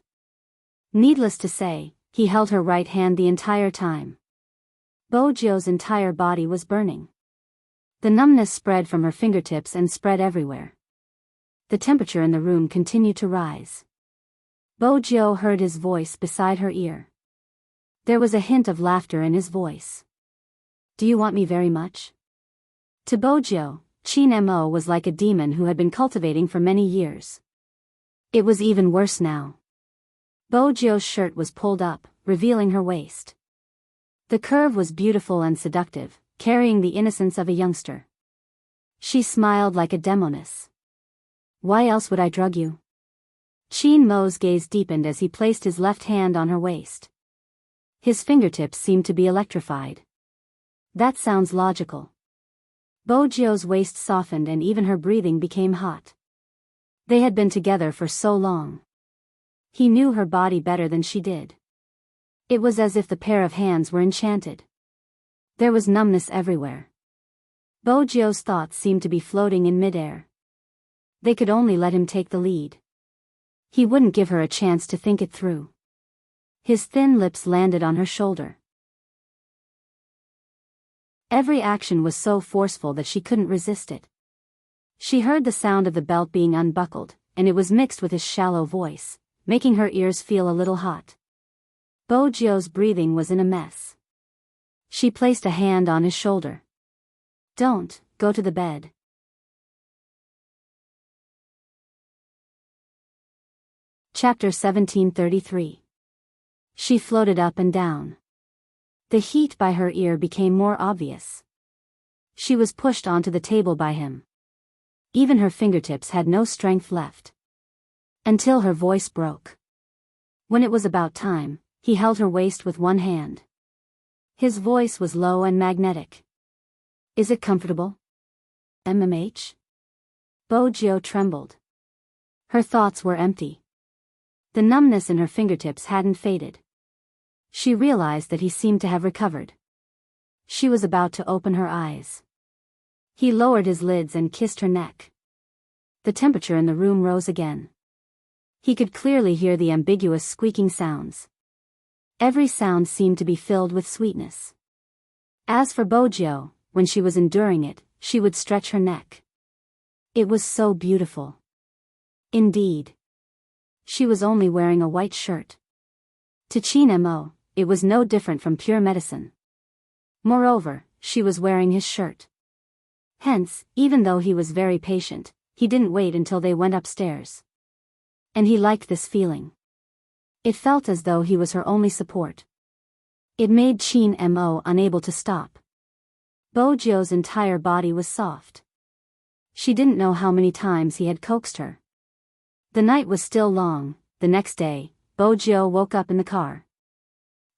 Needless to say, he held her right hand the entire time. Bo Jiu's entire body was burning. The numbness spread from her fingertips and spread everywhere. The temperature in the room continued to rise. Bo Jiu heard his voice beside her ear. There was a hint of laughter in his voice. Do you want me very much? To Bo Jiu, Qin Mo was like a demon who had been cultivating for many years. It was even worse now. Bo Jiu's shirt was pulled up, revealing her waist. The curve was beautiful and seductive, carrying the innocence of a youngster. She smiled like a demoness. Why else would I drug you? Qin Mo's gaze deepened as he placed his left hand on her waist. His fingertips seemed to be electrified. That sounds logical. Bo Jiu's waist softened and even her breathing became hot. They had been together for so long. He knew her body better than she did. It was as if the pair of hands were enchanted. There was numbness everywhere. Bo Jiu's thoughts seemed to be floating in midair. They could only let him take the lead. He wouldn't give her a chance to think it through. His thin lips landed on her shoulder. Every action was so forceful that she couldn't resist it. She heard the sound of the belt being unbuckled, and it was mixed with his shallow voice, making her ears feel a little hot. Bo Jiu's breathing was in a mess. She placed a hand on his shoulder. Don't, go to the bed. Chapter 1733. She floated up and down. The heat by her ear became more obvious. She was pushed onto the table by him. Even her fingertips had no strength left. Until her voice broke. When it was about time, he held her waist with one hand. His voice was low and magnetic. Is it comfortable? MMH? Bo Jiu trembled. Her thoughts were empty. The numbness in her fingertips hadn't faded. She realized that he seemed to have recovered. She was about to open her eyes. He lowered his lids and kissed her neck. The temperature in the room rose again. He could clearly hear the ambiguous squeaking sounds. Every sound seemed to be filled with sweetness. As for Bo Jiu, when she was enduring it, she would stretch her neck. It was so beautiful. Indeed. She was only wearing a white shirt. To Qin Mo, it was no different from pure medicine. Moreover, she was wearing his shirt. Hence, even though he was very patient, he didn't wait until they went upstairs. And he liked this feeling. It felt as though he was her only support. It made Qin Mo unable to stop. Bo Jiu's entire body was soft. She didn't know how many times he had coaxed her. The night was still long. The next day, Bo Jiu woke up in the car.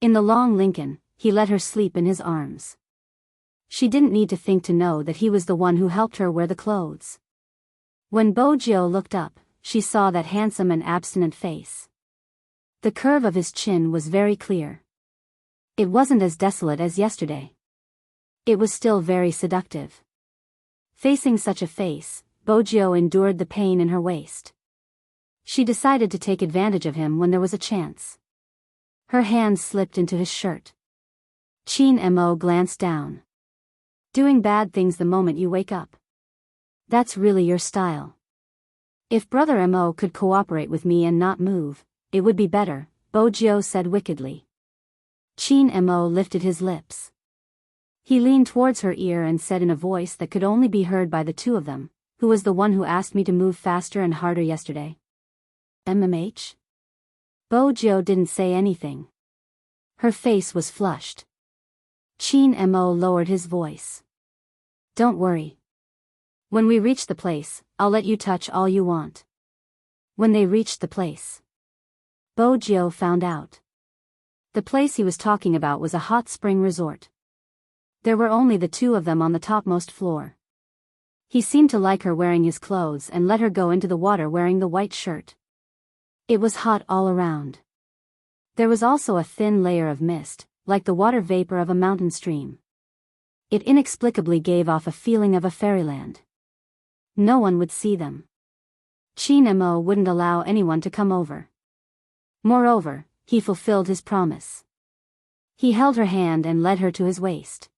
In the long Lincoln, he let her sleep in his arms. She didn't need to think to know that he was the one who helped her wear the clothes. When Bo Jiu looked up, she saw that handsome and abstinent face. The curve of his chin was very clear. It wasn't as desolate as yesterday. It was still very seductive. Facing such a face, Bo Jiu endured the pain in her waist. She decided to take advantage of him when there was a chance. Her hand slipped into his shirt. Qin Mo glanced down. Doing bad things the moment you wake up. That's really your style. If Brother Mo could cooperate with me and not move, it would be better, Bo Jiu said wickedly. Qin Mo lifted his lips. He leaned towards her ear and said in a voice that could only be heard by the two of them, "Who was the one who asked me to move faster and harder yesterday?" MMH? Bojo didn't say anything. Her face was flushed. Qin Mo lowered his voice. "Don't worry. When we reach the place, I'll let you touch all you want." When they reached the place, Bojo found out. The place he was talking about was a hot spring resort. There were only the two of them on the topmost floor. He seemed to like her wearing his clothes and let her go into the water wearing the white shirt. It was hot all around. There was also a thin layer of mist, like the water vapor of a mountain stream. It inexplicably gave off a feeling of a fairyland. No one would see them. Qin Mo wouldn't allow anyone to come over. Moreover, he fulfilled his promise. He held her hand and led her to his waist.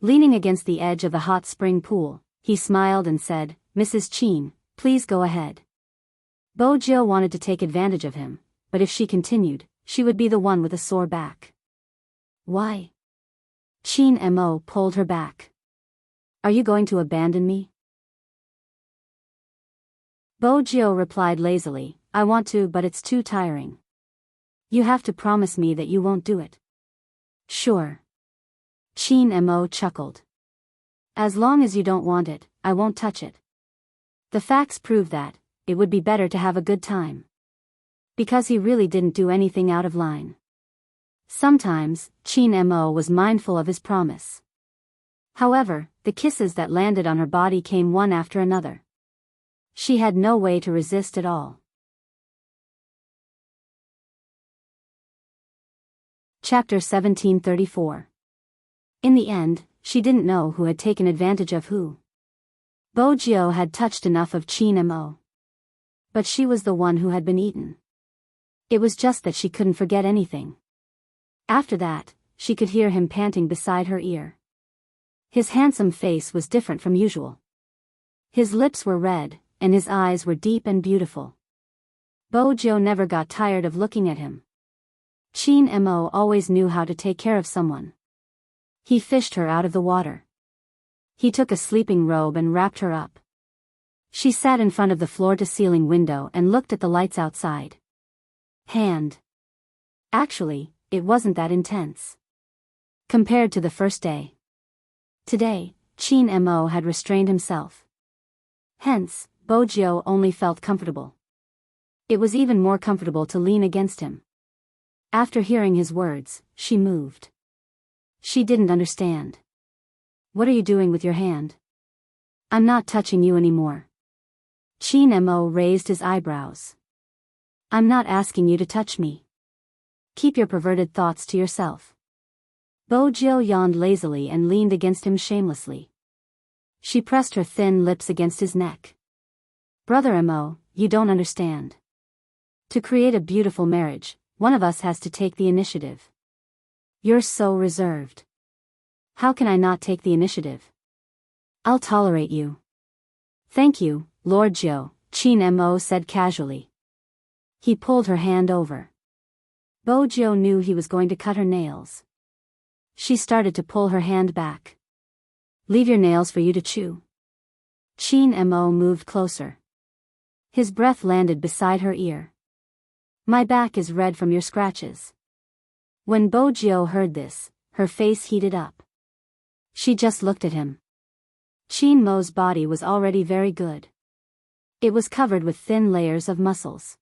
Leaning against the edge of the hot spring pool, he smiled and said, "Mrs. Qin, please go ahead." Bojo wanted to take advantage of him, but if she continued, she would be the one with a sore back. "Why?" Qin Mo pulled her back. "Are you going to abandon me?" Bojo replied lazily, "I want to, but it's too tiring." "You have to promise me that you won't do it." "Sure." Qin Mo chuckled. "As long as you don't want it, I won't touch it." The facts prove that it would be better to have a good time. Because he really didn't do anything out of line. Sometimes, Qin Mo was mindful of his promise. However, the kisses that landed on her body came one after another. She had no way to resist at all. Chapter 1734. In the end, she didn't know who had taken advantage of who. Bojo had touched enough of Qin Mo. But she was the one who had been eaten. It was just that she couldn't forget anything. After that, she could hear him panting beside her ear. His handsome face was different from usual. His lips were red, and his eyes were deep and beautiful. Bojo never got tired of looking at him. Qin Mo always knew how to take care of someone. He fished her out of the water. He took a sleeping robe and wrapped her up. She sat in front of the floor-to-ceiling window and looked at the lights outside. Actually, it wasn't that intense. Compared to the first day. Today, Qin Mo had restrained himself. Hence, Bojo only felt comfortable. It was even more comfortable to lean against him. After hearing his words, she moved. She didn't understand. "What are you doing with your hand?" "I'm not touching you anymore." Qin Mo raised his eyebrows. "I'm not asking you to touch me. Keep your perverted thoughts to yourself." Bojo yawned lazily and leaned against him shamelessly. She pressed her thin lips against his neck. "Brother Mo, you don't understand. To create a beautiful marriage, one of us has to take the initiative. You're so reserved. How can I not take the initiative? I'll tolerate you." "Thank you, Lord Jo," Qin Mo said casually. He pulled her hand over. Bojo knew he was going to cut her nails. She started to pull her hand back. "Leave your nails for you to chew." Qin Mo moved closer. His breath landed beside her ear. "My back is red from your scratches." When Bojo heard this, her face heated up. She just looked at him. Qin Mo's body was already very good. It was covered with thin layers of muscles.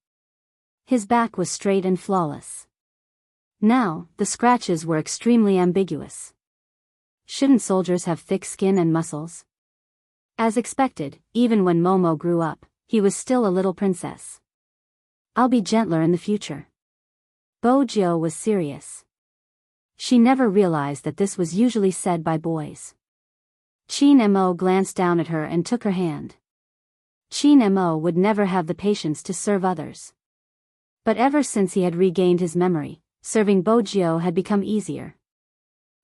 His back was straight and flawless. Now, the scratches were extremely ambiguous. Shouldn't soldiers have thick skin and muscles? As expected, even when Momo grew up, he was still a little princess. "I'll be gentler in the future." Bojo was serious. She never realized that this was usually said by boys. Qin Mo glanced down at her and took her hand. Qin Mo would never have the patience to serve others. But ever since he had regained his memory, serving Bojo had become easier.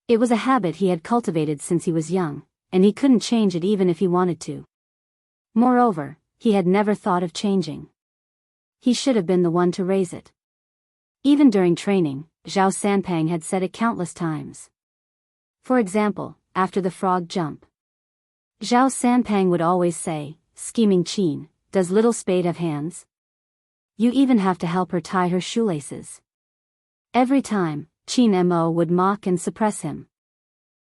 It was a habit he had cultivated since he was young, and he couldn't change it even if he wanted to. Moreover, he had never thought of changing. He should have been the one to raise it. Even during training, Zhao Sanpang had said it countless times. For example, after the frog jump, Zhao Sanpang would always say, "Scheming Qin, does little spade have hands? You even have to help her tie her shoelaces." Every time, Qin Mo would mock and suppress him.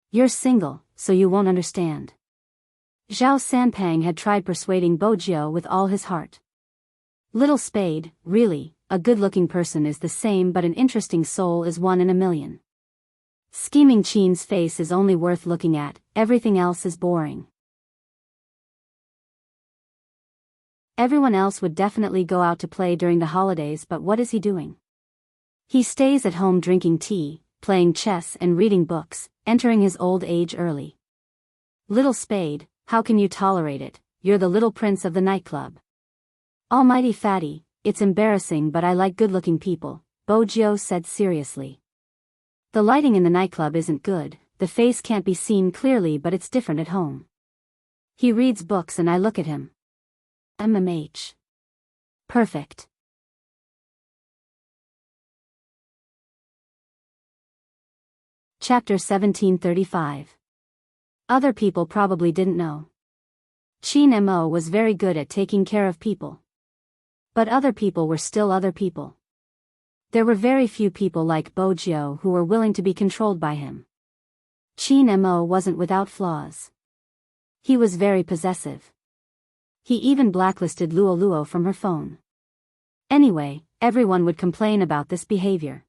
"You're single, so you won't understand." Zhao Sanpang had tried persuading Bojiu with all his heart. "Little spade, really, a good-looking person is the same, but an interesting soul is one in a million. Scheming Qin's face is only worth looking at, everything else is boring." Everyone else would definitely go out to play during the holidays, but what is he doing? He stays at home drinking tea, playing chess and reading books, entering his old age early. "Little spade, how can you tolerate it? You're the little prince of the nightclub." "Almighty fatty, it's embarrassing, but I like good-looking people," Bojiu said seriously. "The lighting in the nightclub isn't good, the face can't be seen clearly, but it's different at home. He reads books and I look at him. MMH. Perfect." Chapter 1735. Other people probably didn't know. Qin Mo was very good at taking care of people. But other people were still other people. There were very few people like Bojiu who were willing to be controlled by him. Qin Mo wasn't without flaws. He was very possessive. He even blacklisted Luo Luo from her phone. Anyway, everyone would complain about this behavior.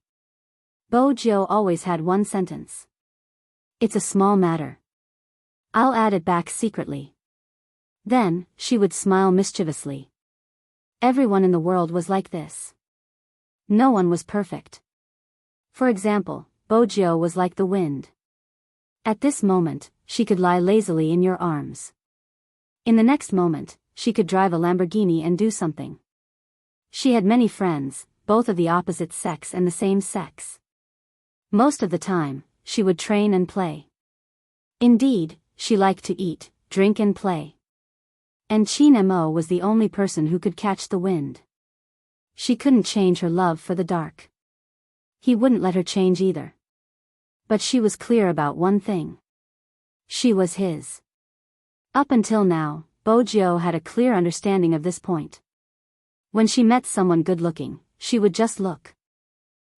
Bojiu always had one sentence. "It's a small matter. I'll add it back secretly." Then, she would smile mischievously. Everyone in the world was like this. No one was perfect. For example, Bojiu was like the wind. At this moment, she could lie lazily in your arms. In the next moment, she could drive a Lamborghini and do something. She had many friends, both of the opposite sex and the same sex. Most of the time, she would train and play. Indeed, she liked to eat, drink and play. And Qin Mo was the only person who could catch the wind. She couldn't change her love for the dark. He wouldn't let her change either. But she was clear about one thing. She was his. Up until now, Bojiu had a clear understanding of this point. When she met someone good-looking, she would just look.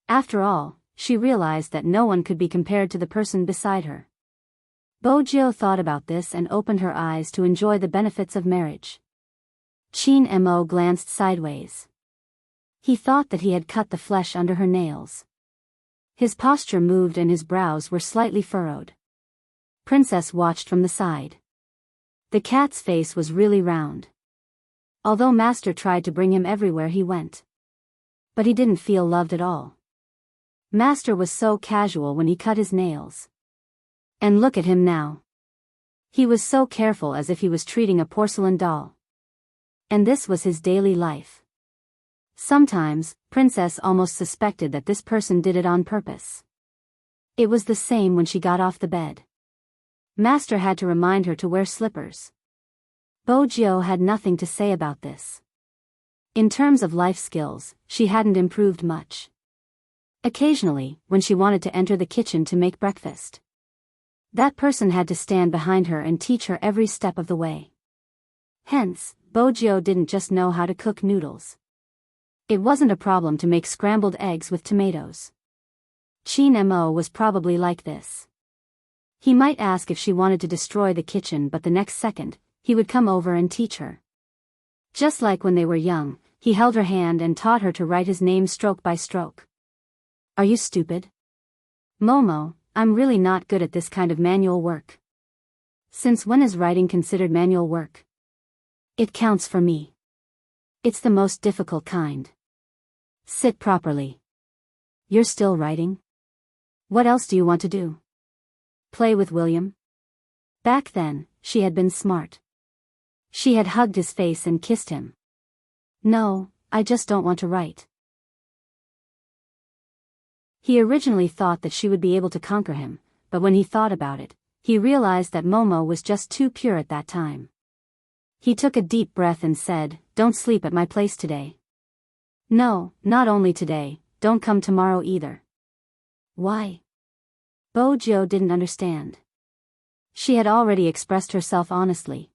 After all, she realized that no one could be compared to the person beside her. Bojiu thought about this and opened her eyes to enjoy the benefits of marriage. Qin Mo glanced sideways. He thought that he had cut the flesh under her nails. His posture moved and his brows were slightly furrowed. Princess watched from the side. The cat's face was really round. Although Master tried to bring him everywhere he went. But he didn't feel loved at all. Master was so casual when he cut his nails. And look at him now. He was so careful, as if he was treating a porcelain doll. And this was his daily life. Sometimes, Princess almost suspected that this person did it on purpose. It was the same when she got off the bed. Master had to remind her to wear slippers. Bojiu had nothing to say about this. In terms of life skills, she hadn't improved much. Occasionally, when she wanted to enter the kitchen to make breakfast, that person had to stand behind her and teach her every step of the way. Hence, Bojiu didn't just know how to cook noodles. It wasn't a problem to make scrambled eggs with tomatoes. Qin Mo was probably like this. He might ask if she wanted to destroy the kitchen, but the next second, he would come over and teach her. Just like when they were young, he held her hand and taught her to write his name stroke by stroke. Are you stupid? Momo, I'm really not good at this kind of manual work. Since when is writing considered manual work? It counts for me. It's the most difficult kind. Sit properly. You're still writing? What else do you want to do? Play with William? Back then, she had been smart. She had hugged his face and kissed him. No, I just don't want to write. He originally thought that she would be able to conquer him, but when he thought about it, he realized that Momo was just too pure at that time. He took a deep breath and said, "Don't sleep at my place today." No, not only today, don't come tomorrow either. Why? Bo Jiu didn't understand. She had already expressed herself honestly.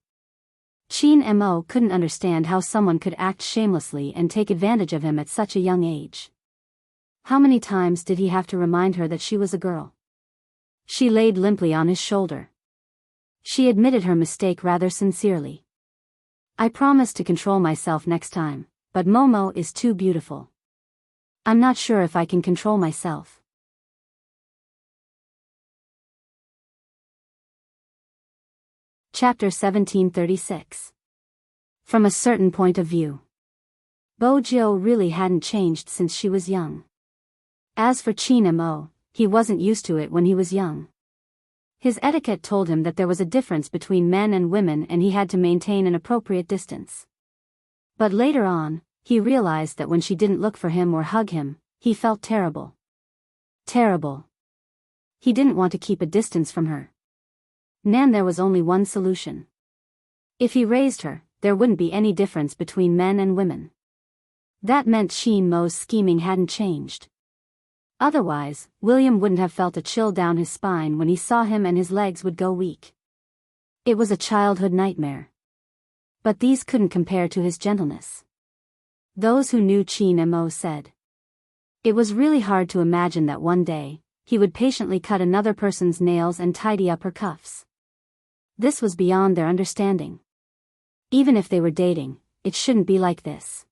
Qin Mo couldn't understand how someone could act shamelessly and take advantage of him at such a young age. How many times did he have to remind her that she was a girl? She laid limply on his shoulder. She admitted her mistake rather sincerely. I promise to control myself next time, but Momo is too beautiful. I'm not sure if I can control myself. Chapter 1736. From a certain point of view. Bo Jiu really hadn't changed since she was young. As for Qin Mo, he wasn't used to it when he was young. His etiquette told him that there was a difference between men and women and he had to maintain an appropriate distance. But later on, he realized that when she didn't look for him or hug him, he felt terrible. Terrible. He didn't want to keep a distance from her. There was only one solution. If he raised her, there wouldn't be any difference between men and women. That meant Qin Mo's scheming hadn't changed. Otherwise, William wouldn't have felt a chill down his spine when he saw him and his legs would go weak. It was a childhood nightmare. But these couldn't compare to his gentleness. Those who knew Qin Mo said. It was really hard to imagine that one day, he would patiently cut another person's nails and tidy up her cuffs. This was beyond their understanding. Even if they were dating, it shouldn't be like this.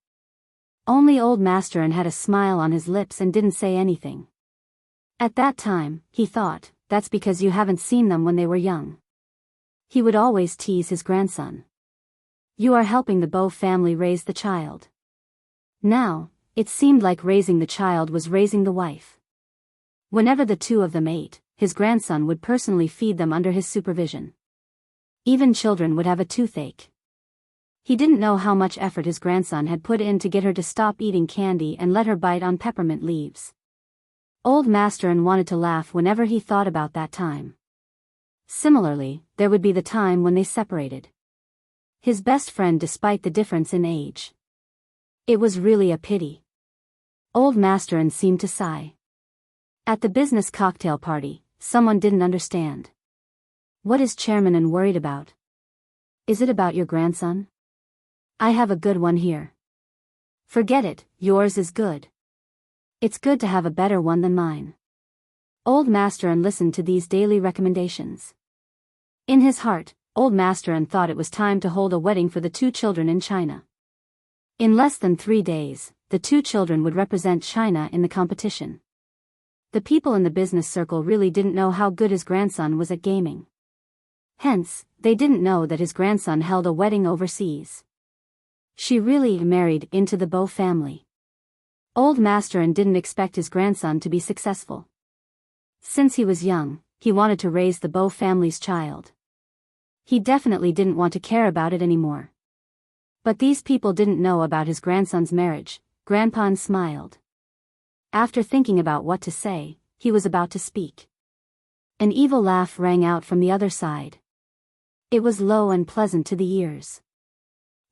Only old Masterin had a smile on his lips and didn't say anything. At that time, he thought, that's because you haven't seen them when they were young. He would always tease his grandson. You are helping the Bo family raise the child. Now, it seemed like raising the child was raising the wife. Whenever the two of them ate, his grandson would personally feed them under his supervision. Even children would have a toothache. He didn't know how much effort his grandson had put in to get her to stop eating candy and let her bite on peppermint leaves. Old Masterin wanted to laugh whenever he thought about that time. Similarly, there would be the time when they separated. His best friend despite the difference in age. It was really a pity. Old Masterin seemed to sigh. At the business cocktail party, someone didn't understand. What is Chairman worried about? Is it about your grandson? I have a good one here. Forget it, yours is good. It's good to have a better one than mine. Old Masterin listened to these daily recommendations. In his heart, Old Masterin thought it was time to hold a wedding for the two children in China. In less than 3 days, the two children would represent China in the competition. The people in the business circle really didn't know how good his grandson was at gaming. Hence, they didn't know that his grandson held a wedding overseas. She really married into the Bo family. Old Masterin didn't expect his grandson to be successful. Since he was young, he wanted to raise the Bo family's child. He definitely didn't want to care about it anymore. But these people didn't know about his grandson's marriage. Grandpa smiled. After thinking about what to say, he was about to speak. An evil laugh rang out from the other side. It was low and pleasant to the ears.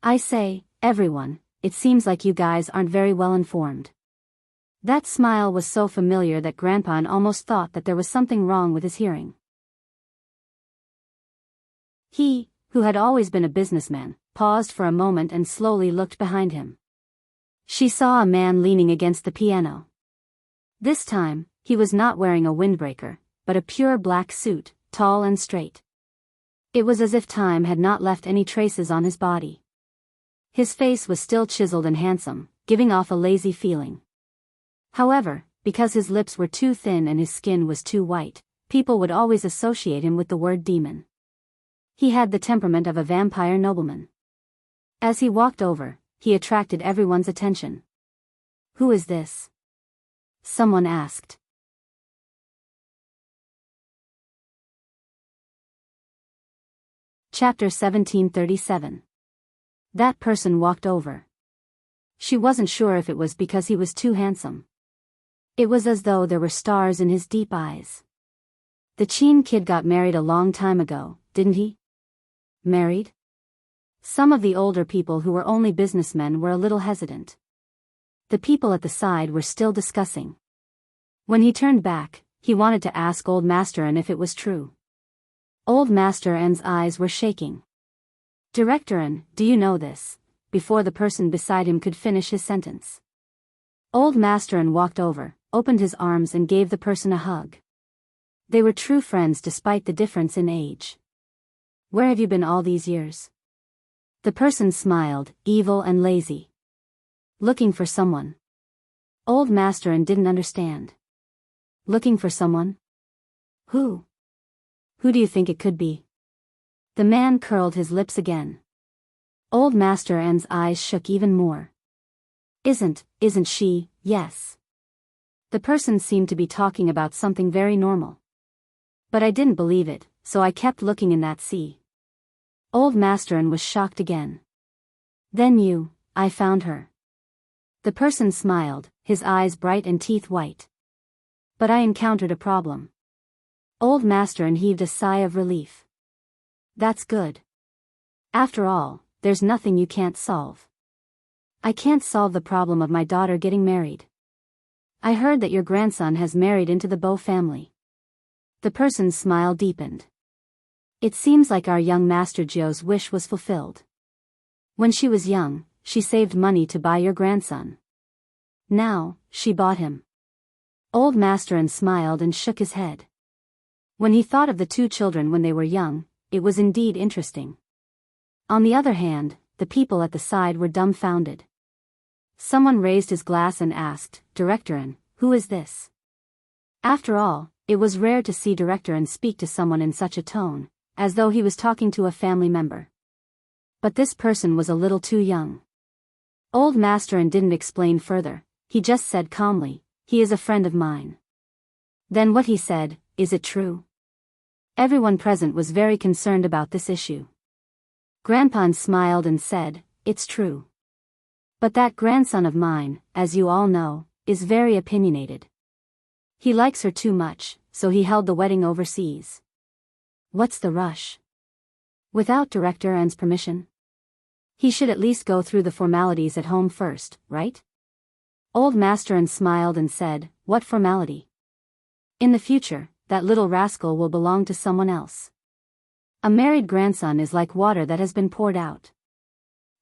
I say, everyone, it seems like you guys aren't very well informed. That smile was so familiar that Grandpa almost thought that there was something wrong with his hearing. He, who had always been a businessman, paused for a moment and slowly looked behind him. She saw a man leaning against the piano. This time, he was not wearing a windbreaker, but a pure black suit, tall and straight. It was as if time had not left any traces on his body. His face was still chiseled and handsome, giving off a lazy feeling. However, because his lips were too thin and his skin was too white, people would always associate him with the word demon. He had the temperament of a vampire nobleman. As he walked over, he attracted everyone's attention. Who is this? Someone asked. Chapter 1737. That person walked over. She wasn't sure if it was because he was too handsome. It was as though there were stars in his deep eyes. The Qin kid got married a long time ago, didn't he? Married? Some of the older people who were only businessmen were a little hesitant. The people at the side were still discussing. When he turned back, he wanted to ask Old Master N if it was true. Old Master N's eyes were shaking. Director N, do you know this? Before the person beside him could finish his sentence. Old Master N walked over, opened his arms and gave the person a hug. They were true friends despite the difference in age. Where have you been all these years? The person smiled, evil and lazy. Looking for someone. Old Master N didn't understand. Looking for someone? Who? Who do you think it could be? The man curled his lips again. Old Master N's eyes shook even more. Isn't she, yes. The person seemed to be talking about something very normal. But I didn't believe it, so I kept looking in that sea. Old Master N was shocked again. Then I found her. The person smiled, his eyes bright and teeth white. But I encountered a problem. Old Master N heaved a sigh of relief. That's good. After all, there's nothing you can't solve. I can't solve the problem of my daughter getting married. I heard that your grandson has married into the Bo family. The person's smile deepened. It seems like our young Master Jo's wish was fulfilled. When she was young, she saved money to buy your grandson. Now, she bought him. Old Master N smiled and shook his head. When he thought of the two children when they were young, it was indeed interesting. On the other hand, the people at the side were dumbfounded. Someone raised his glass and asked, Director N, who is this? After all, it was rare to see Director N speak to someone in such a tone, as though he was talking to a family member. But this person was a little too young. Old Master N didn't explain further, he just said calmly, he is a friend of mine. Then what he said, is it true? Everyone present was very concerned about this issue. Grandpa N smiled and said, it's true. But that grandson of mine, as you all know, is very opinionated. He likes her too much, so he held the wedding overseas. What's the rush? Without Director N's permission? He should at least go through the formalities at home first, right? Old Master N smiled and said, what formality? In the future, that little rascal will belong to someone else. A married grandson is like water that has been poured out.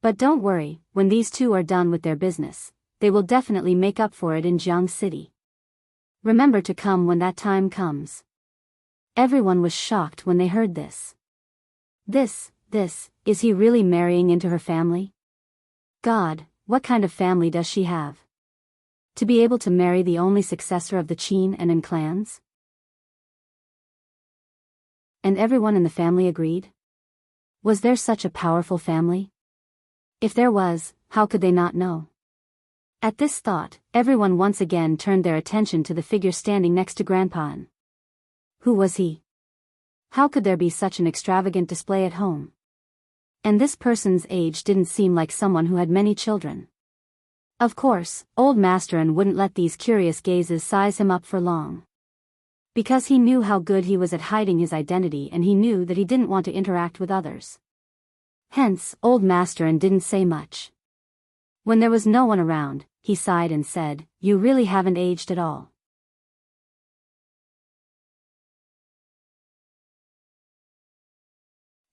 But don't worry, when these two are done with their business, they will definitely make up for it in Jiang City. Remember to come when that time comes. Everyone was shocked when they heard this. Is he really marrying into her family? God, what kind of family does she have? To be able to marry the only successor of the Qin and An clans? And everyone in the family agreed? Was there such a powerful family? If there was, how could they not know? At this thought, everyone once again turned their attention to the figure standing next to Grandpa N. Who was he? How could there be such an extravagant display at home? And this person's age didn't seem like someone who had many children. Of course, Old Master N wouldn't let these curious gazes size him up for long. Because he knew how good he was at hiding his identity and he knew that he didn't want to interact with others. Hence, Old Master N didn't say much. When there was no one around, he sighed and said, you really haven't aged at all.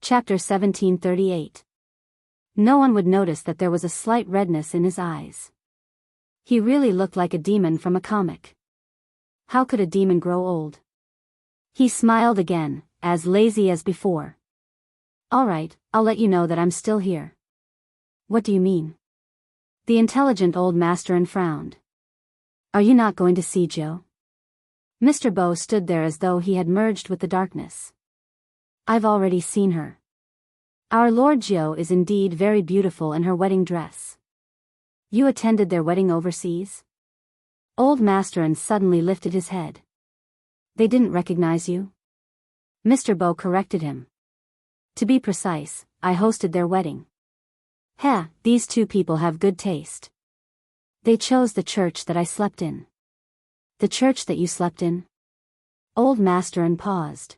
Chapter 1738. No one would notice that there was a slight redness in his eyes. He really looked like a demon from a comic. How could a demon grow old? He smiled again, as lazy as before. All right, I'll let you know that I'm still here. What do you mean? The intelligent Old Master N frowned. Are you not going to see Jo? Mr. Bo stood there as though he had merged with the darkness. I've already seen her. Our Lord Jo is indeed very beautiful in her wedding dress. You attended their wedding overseas? Old Master N suddenly lifted his head. They didn't recognize you? Mr. Bo corrected him. To be precise, I hosted their wedding. These two people have good taste. They chose the church that I slept in. The church that you slept in? Old Master N paused.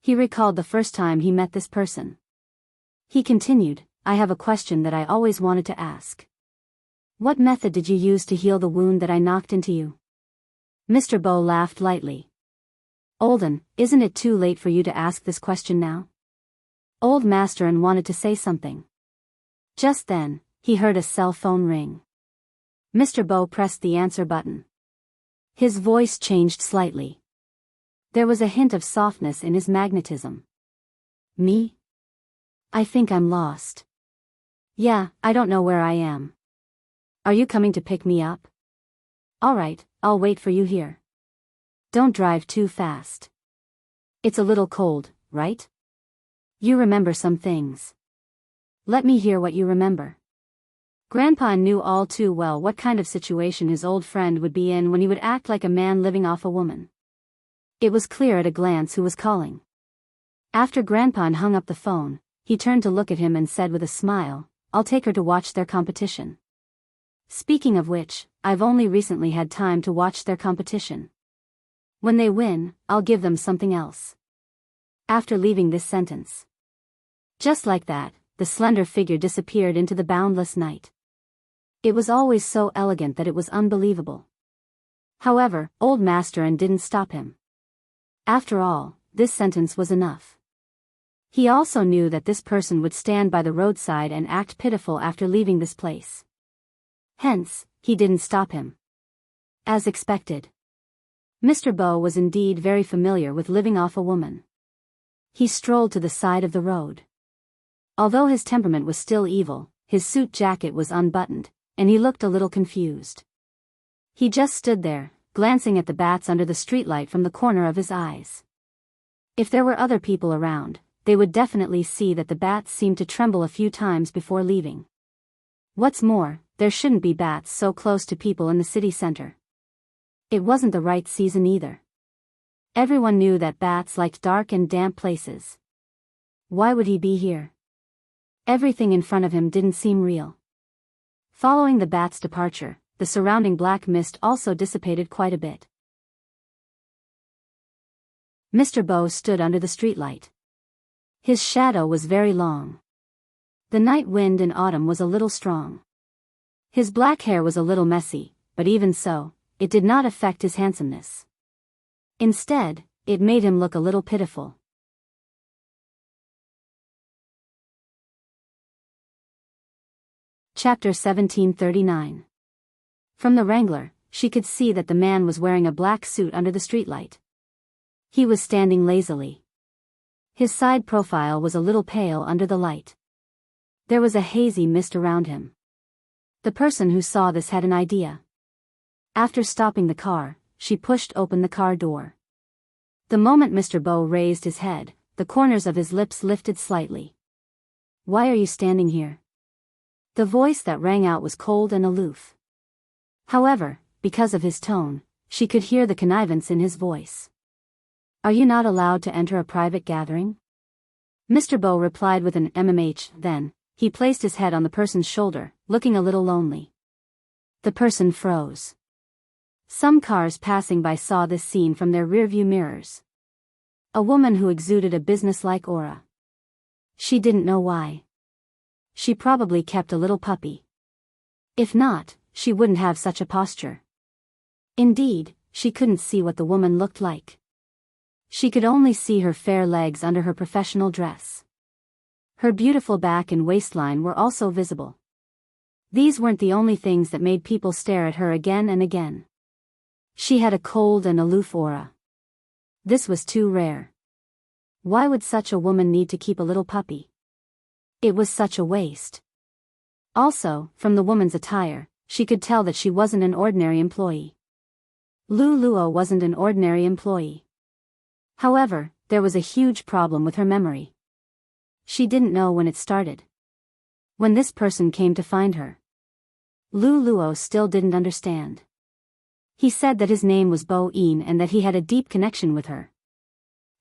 He recalled the first time he met this person. He continued, I have a question that I always wanted to ask. What method did you use to heal the wound that I knocked into you? Mr. Bo laughed lightly. Olden, isn't it too late for you to ask this question now? Old Masterin wanted to say something. Just then, he heard a cell phone ring. Mr. Bo pressed the answer button. His voice changed slightly. There was a hint of softness in his magnetism. Me? I think I'm lost. Yeah, I don't know where I am. Are you coming to pick me up? Alright, I'll wait for you here. Don't drive too fast. It's a little cold, right? You remember some things. Let me hear what you remember. Grandpa knew all too well what kind of situation his old friend would be in when he would act like a man living off a woman. It was clear at a glance who was calling. After Grandpa hung up the phone, he turned to look at him and said with a smile, I'll take her to watch their competition. Speaking of which, I've only recently had time to watch their competition. When they win, I'll give them something else. After leaving this sentence. Just like that, the slender figure disappeared into the boundless night. It was always so elegant that it was unbelievable. However, Old Masterin didn't stop him. After all, this sentence was enough. He also knew that this person would stand by the roadside and act pitiful after leaving this place. Hence, he didn't stop him. As expected. Mr. Bo was indeed very familiar with living off a woman. He strolled to the side of the road. Although his temperament was still evil, his suit jacket was unbuttoned, and he looked a little confused. He just stood there, glancing at the bats under the streetlight from the corner of his eyes. If there were other people around, they would definitely see that the bats seemed to tremble a few times before leaving. What's more, there shouldn't be bats so close to people in the city center. It wasn't the right season either. Everyone knew that bats liked dark and damp places. Why would he be here? Everything in front of him didn't seem real. Following the bat's departure, the surrounding black mist also dissipated quite a bit. Mr. Bo stood under the streetlight. His shadow was very long. The night wind in autumn was a little strong. His black hair was a little messy, but even so, it did not affect his handsomeness. Instead, it made him look a little pitiful. Chapter 1739. From the Wrangler, she could see that the man was wearing a black suit under the streetlight. He was standing lazily. His side profile was a little pale under the light. There was a hazy mist around him. The person who saw this had an idea. After stopping the car, she pushed open the car door. The moment Mr. Bo raised his head, the corners of his lips lifted slightly. Why are you standing here? The voice that rang out was cold and aloof. However, because of his tone, she could hear the connivance in his voice. Are you not allowed to enter a private gathering? Mr. Bo replied with an then, he placed his head on the person's shoulder, looking a little lonely. The person froze. Some cars passing by saw this scene from their rearview mirrors. A woman who exuded a businesslike aura. She didn't know why. She probably kept a little puppy. If not, she wouldn't have such a posture. Indeed, she couldn't see what the woman looked like. She could only see her fair legs under her professional dress. Her beautiful back and waistline were also visible. These weren't the only things that made people stare at her again and again. She had a cold and aloof aura. This was too rare. Why would such a woman need to keep a little puppy? It was such a waste. Also, from the woman's attire, she could tell that she wasn't an ordinary employee. Lu Luo wasn't an ordinary employee. However, there was a huge problem with her memory. She didn't know when it started. When this person came to find her. Lu Luo still didn't understand. He said that his name was Bo Yin and that he had a deep connection with her.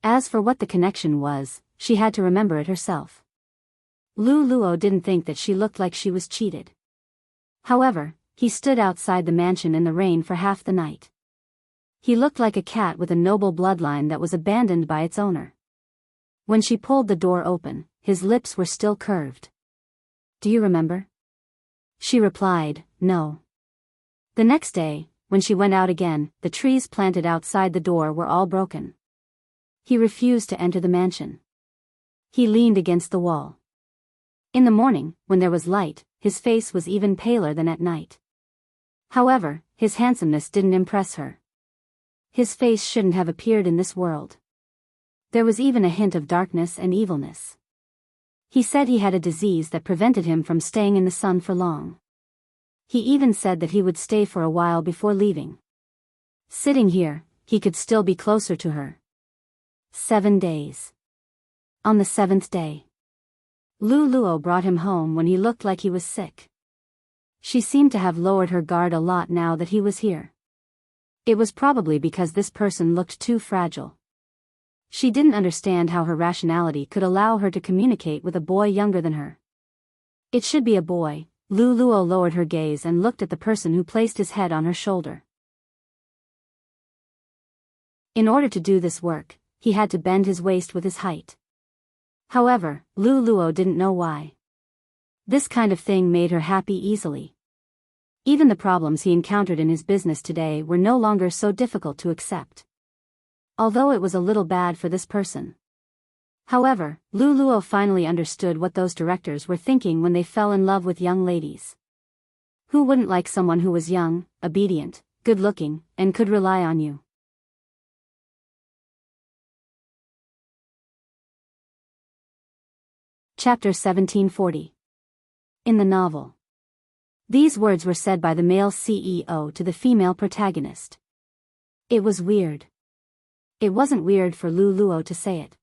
As for what the connection was, she had to remember it herself. Lu Luo didn't think that she looked like she was cheated. However, he stood outside the mansion in the rain for half the night. He looked like a cat with a noble bloodline that was abandoned by its owner. When she pulled the door open, his lips were still curved. Do you remember? She replied, "No." The next day, when she went out again, the trees planted outside the door were all broken. He refused to enter the mansion. He leaned against the wall. In the morning, when there was light, his face was even paler than at night. However, his handsomeness didn't impress her. His face shouldn't have appeared in this world. There was even a hint of darkness and evilness. He said he had a disease that prevented him from staying in the sun for long. He even said that he would stay for a while before leaving. Sitting here, he could still be closer to her. 7 days. On the 7th day, Lu Luo brought him home when he looked like he was sick. She seemed to have lowered her guard a lot now that he was here. It was probably because this person looked too fragile. She didn't understand how her rationality could allow her to communicate with a boy younger than her. It should be a boy. Lu Luo lowered her gaze and looked at the person who placed his head on her shoulder. In order to do this work, he had to bend his waist with his height. However, Lu Luo didn't know why. This kind of thing made her happy easily. Even the problems he encountered in his business today were no longer so difficult to accept. Although it was a little bad for this person. However, Lu Luo finally understood what those directors were thinking when they fell in love with young ladies. Who wouldn't like someone who was young, obedient, good-looking, and could rely on you? Chapter 1740. In the novel. These words were said by the male CEO to the female protagonist. It was weird. It wasn't weird for Lu Luo to say it.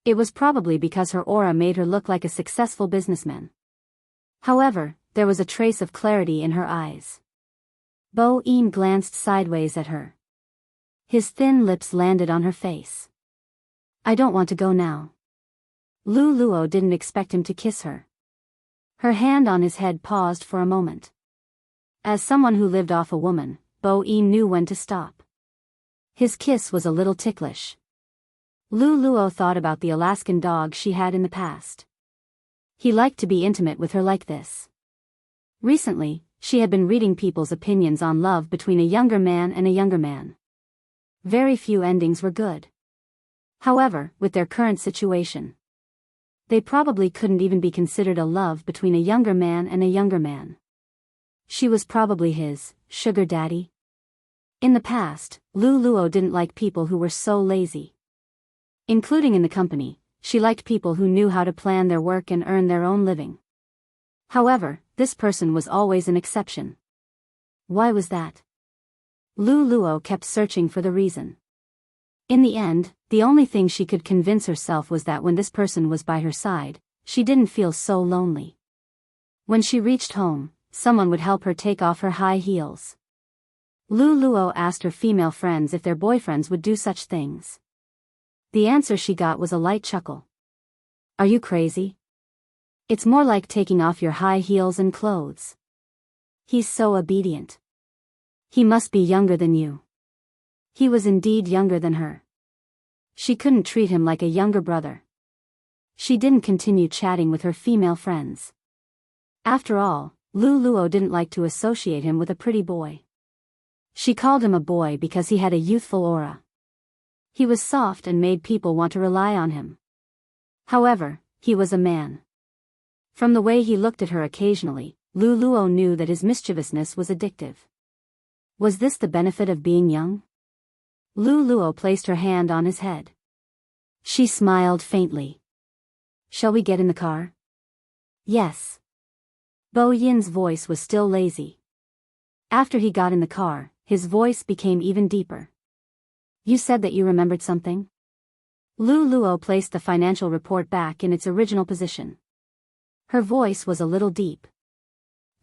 It was probably because her aura made her look like a successful businessman. However, there was a trace of clarity in her eyes. Bo Yin glanced sideways at her. His thin lips landed on her face. "I don't want to go now." Lu Luo didn't expect him to kiss her. Her hand on his head paused for a moment. As someone who lived off a woman, Bo Yin knew when to stop. His kiss was a little ticklish. Lu Luo thought about the Alaskan dog she had in the past. He liked to be intimate with her like this. Recently, she had been reading people's opinions on love between a younger man and a younger man. Very few endings were good. However, with their current situation, they probably couldn't even be considered a love between a younger man and a younger man. She was probably his sugar daddy. In the past, Lu Luo didn't like people who were so lazy. Including in the company, she liked people who knew how to plan their work and earn their own living. However, this person was always an exception. Why was that? Lu Luo kept searching for the reason. In the end, the only thing she could convince herself was that when this person was by her side, she didn't feel so lonely. When she reached home, someone would help her take off her high heels. Lu Luo asked her female friends if their boyfriends would do such things. The answer she got was a light chuckle. "Are you crazy? It's more like taking off your high heels and clothes. He's so obedient. He must be younger than you." He was indeed younger than her. She couldn't treat him like a younger brother. She didn't continue chatting with her female friends. After all, Lu Luo didn't like to associate him with a pretty boy. She called him a boy because he had a youthful aura. He was soft and made people want to rely on him. However, he was a man. From the way he looked at her occasionally, Lu Luo knew that his mischievousness was addictive. Was this the benefit of being young? Lu Luo placed her hand on his head. She smiled faintly. "Shall we get in the car?" "Yes." Bo Yin's voice was still lazy. After he got in the car, his voice became even deeper. "You said that you remembered something?" Lu Luo placed the financial report back in its original position. Her voice was a little deep.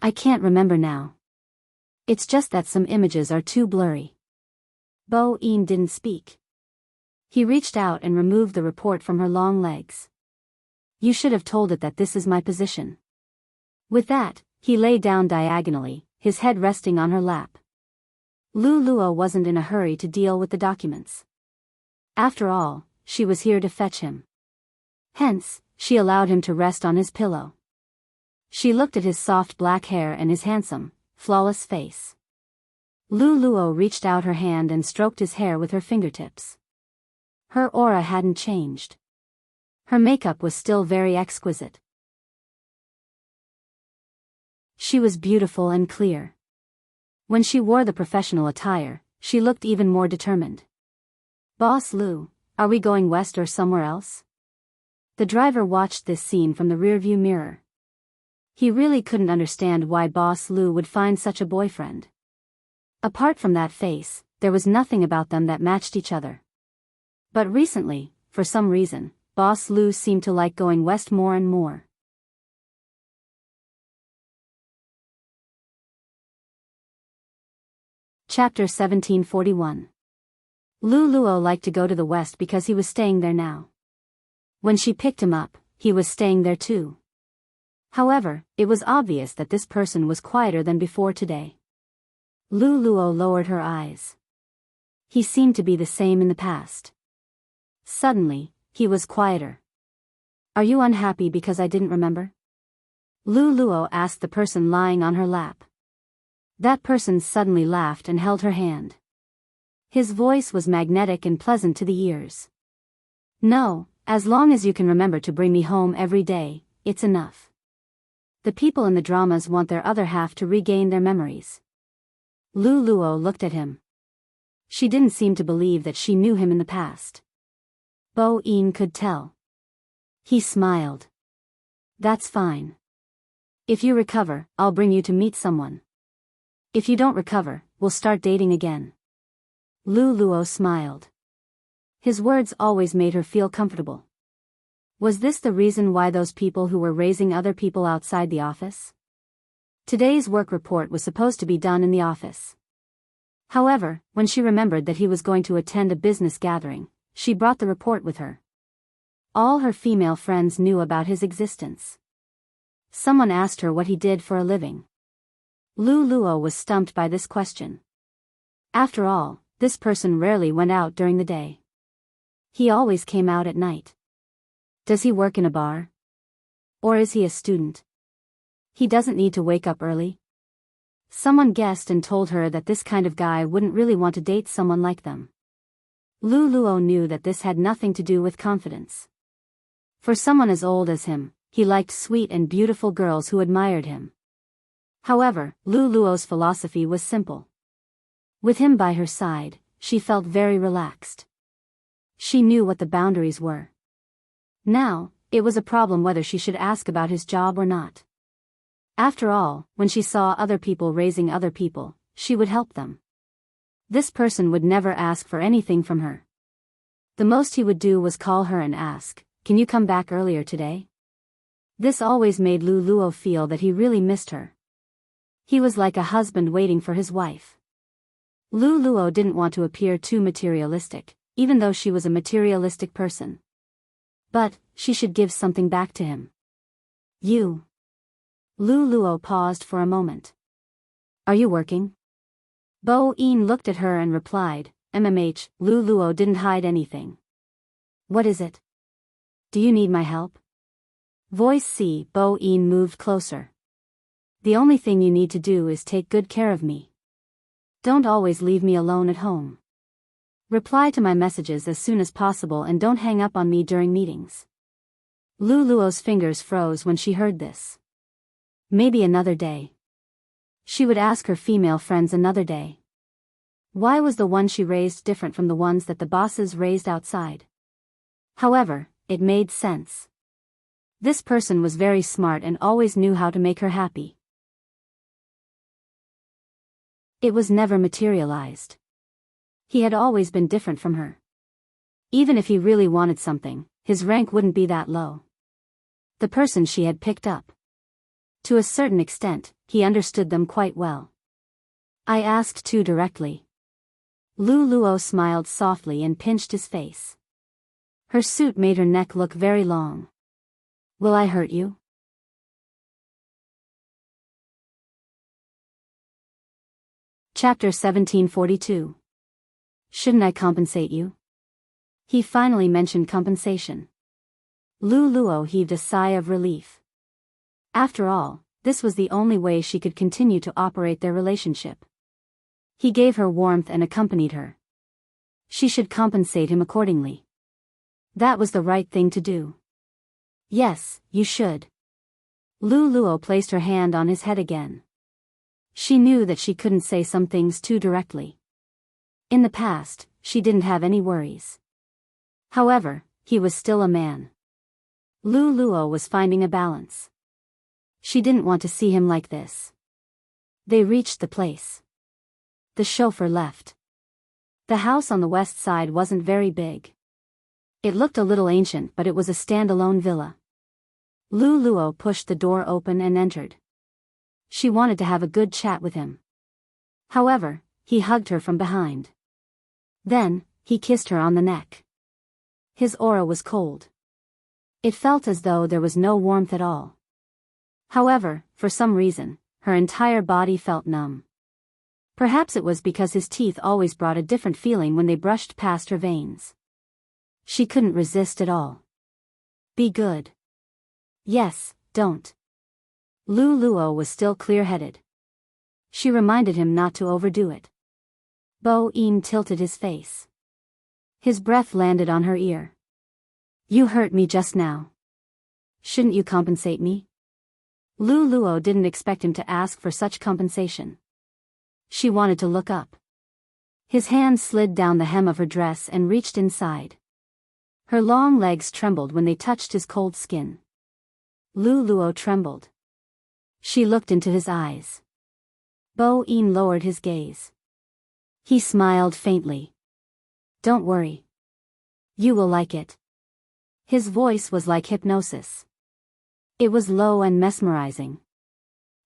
"I can't remember now. It's just that some images are too blurry." Bo Yin didn't speak. He reached out and removed the report from her long legs. "You should have told it that this is my position." With that, he lay down diagonally, his head resting on her lap. Lu Luo wasn't in a hurry to deal with the documents. After all, she was here to fetch him. Hence, she allowed him to rest on his pillow. She looked at his soft black hair and his handsome, flawless face. Lu Luo reached out her hand and stroked his hair with her fingertips. Her aura hadn't changed. Her makeup was still very exquisite. She was beautiful and clear. When she wore the professional attire, she looked even more determined. "Boss Lu, are we going west or somewhere else?" The driver watched this scene from the rearview mirror. He really couldn't understand why Boss Lu would find such a boyfriend. Apart from that face, there was nothing about them that matched each other. But recently, for some reason, Boss Lu seemed to like going west more and more. Chapter 1741. Lu Luo liked to go to the west because he was staying there now. When she picked him up, he was staying there too. However, it was obvious that this person was quieter than before today. Lu Luo lowered her eyes. He seemed to be the same in the past. Suddenly, he was quieter. "Are you unhappy because I didn't remember?" Lu Luo asked the person lying on her lap. That person suddenly laughed and held her hand. His voice was magnetic and pleasant to the ears. "No, as long as you can remember to bring me home every day, it's enough." The people in the dramas want their other half to regain their memories. Lu Luo looked at him. She didn't seem to believe that she knew him in the past. Bo Yin could tell. He smiled. "That's fine. If you recover, I'll bring you to meet someone. If you don't recover, we'll start dating again." Lu Luo smiled. His words always made her feel comfortable. Was this the reason why those people who were raising other people outside the office? Today's work report was supposed to be done in the office. However, when she remembered that he was going to attend a business gathering, she brought the report with her. All her female friends knew about his existence. Someone asked her what he did for a living. Lu Luo was stumped by this question. After all, this person rarely went out during the day. He always came out at night. Does he work in a bar? Or is he a student? He doesn't need to wake up early. Someone guessed and told her that this kind of guy wouldn't really want to date someone like them. Lu Luo knew that this had nothing to do with confidence. For someone as old as him, he liked sweet and beautiful girls who admired him. However, Lu Luo's philosophy was simple. With him by her side, she felt very relaxed. She knew what the boundaries were. Now, it was a problem whether she should ask about his job or not. After all, when she saw other people raising other people, she would help them. This person would never ask for anything from her. The most he would do was call her and ask, "Can you come back earlier today?" This always made Lu Luo feel that he really missed her. He was like a husband waiting for his wife. Lu Luo didn't want to appear too materialistic, even though she was a materialistic person. But, she should give something back to him. "You." Lu Luo paused for a moment. "Are you working?" Bo Yin looked at her and replied, "MMH." Lu Luo didn't hide anything. "What is it? Do you need my help?" Voice C. Bo Yin moved closer. "The only thing you need to do is take good care of me. Don't always leave me alone at home. Reply to my messages as soon as possible and don't hang up on me during meetings." Lu Luo's fingers froze when she heard this. Maybe another day. She would ask her female friends another day. Why was the one she raised different from the ones that the bosses raised outside? However, it made sense. This person was very smart and always knew how to make her happy. It was never materialized. He had always been different from her. Even if he really wanted something, his rank wouldn't be that low. The person she had picked up. To a certain extent, he understood them quite well. "I asked too directly." Lu Luo smiled softly and pinched his face. Her suit made her neck look very long. "Will I hurt you?" Chapter 1742. Shouldn't I compensate you? He finally mentioned compensation. Lu Luo heaved a sigh of relief. After all, this was the only way she could continue to operate their relationship. He gave her warmth and accompanied her. She should compensate him accordingly. That was the right thing to do. Yes, you should. Lu Luo placed her hand on his head again. She knew that she couldn't say some things too directly. In the past, she didn't have any worries. However, he was still a man. Lu Luo was finding a balance. She didn't want to see him like this. They reached the place. The chauffeur left. The house on the west side wasn't very big. It looked a little ancient, but it was a standalone villa. Lu Luo pushed the door open and entered. She wanted to have a good chat with him. However, he hugged her from behind. Then, he kissed her on the neck. His aura was cold. It felt as though there was no warmth at all. However, for some reason, her entire body felt numb. Perhaps it was because his teeth always brought a different feeling when they brushed past her veins. She couldn't resist at all. Be good. Yes, don't. Lu Luo was still clear-headed. She reminded him not to overdo it. Bo Yin tilted his face. His breath landed on her ear. You hurt me just now. Shouldn't you compensate me? Lu Luo didn't expect him to ask for such compensation. She wanted to look up. His hand slid down the hem of her dress and reached inside. Her long legs trembled when they touched his cold skin. Lu Luo trembled. She looked into his eyes. Bo Yin lowered his gaze. He smiled faintly. Don't worry. You will like it. His voice was like hypnosis. It was low and mesmerizing.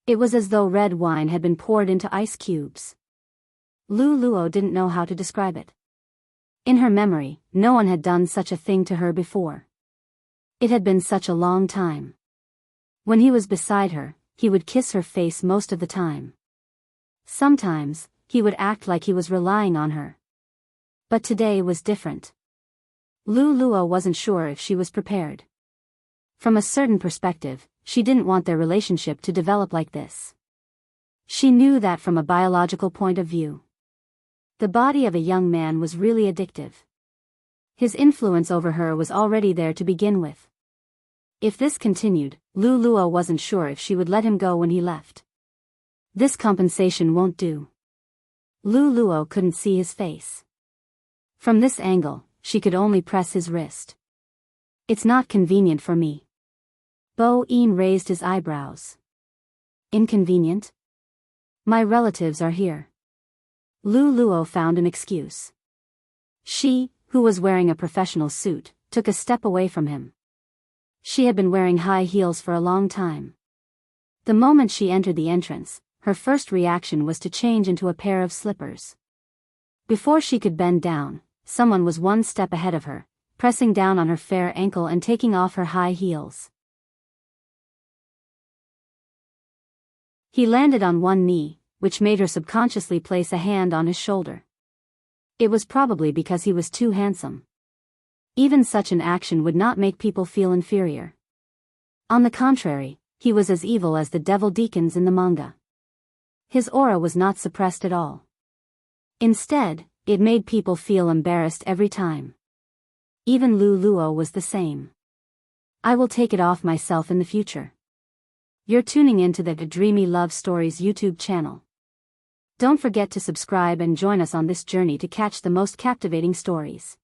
It was as though red wine had been poured into ice cubes. Lu Luo didn't know how to describe it. In her memory, no one had done such a thing to her before. It had been such a long time. When he was beside her, he would kiss her face most of the time. Sometimes, he would act like he was relying on her. But today was different. Lu Luo wasn't sure if she was prepared. From a certain perspective, she didn't want their relationship to develop like this. She knew that from a biological point of view. The body of a young man was really addictive. His influence over her was already there to begin with. If this continued, Lu Luo wasn't sure if she would let him go when he left. This compensation won't do. Lu Luo couldn't see his face. From this angle, she could only press his wrist. It's not convenient for me. Bo Yin raised his eyebrows. Inconvenient? My relatives are here. Lu Luo found an excuse. She, who was wearing a professional suit, took a step away from him. She had been wearing high heels for a long time. The moment she entered the entrance, her first reaction was to change into a pair of slippers. Before she could bend down, someone was one step ahead of her, pressing down on her fair ankle and taking off her high heels. He landed on one knee, which made her subconsciously place a hand on his shoulder. It was probably because he was too handsome. Even such an action would not make people feel inferior. On the contrary, he was as evil as the devil deacons in the manga. His aura was not suppressed at all. Instead, it made people feel embarrassed every time. Even Lu Luo was the same. I will take it off myself in the future. You're tuning into the Dreamy Love Stories YouTube channel. Don't forget to subscribe and join us on this journey to catch the most captivating stories.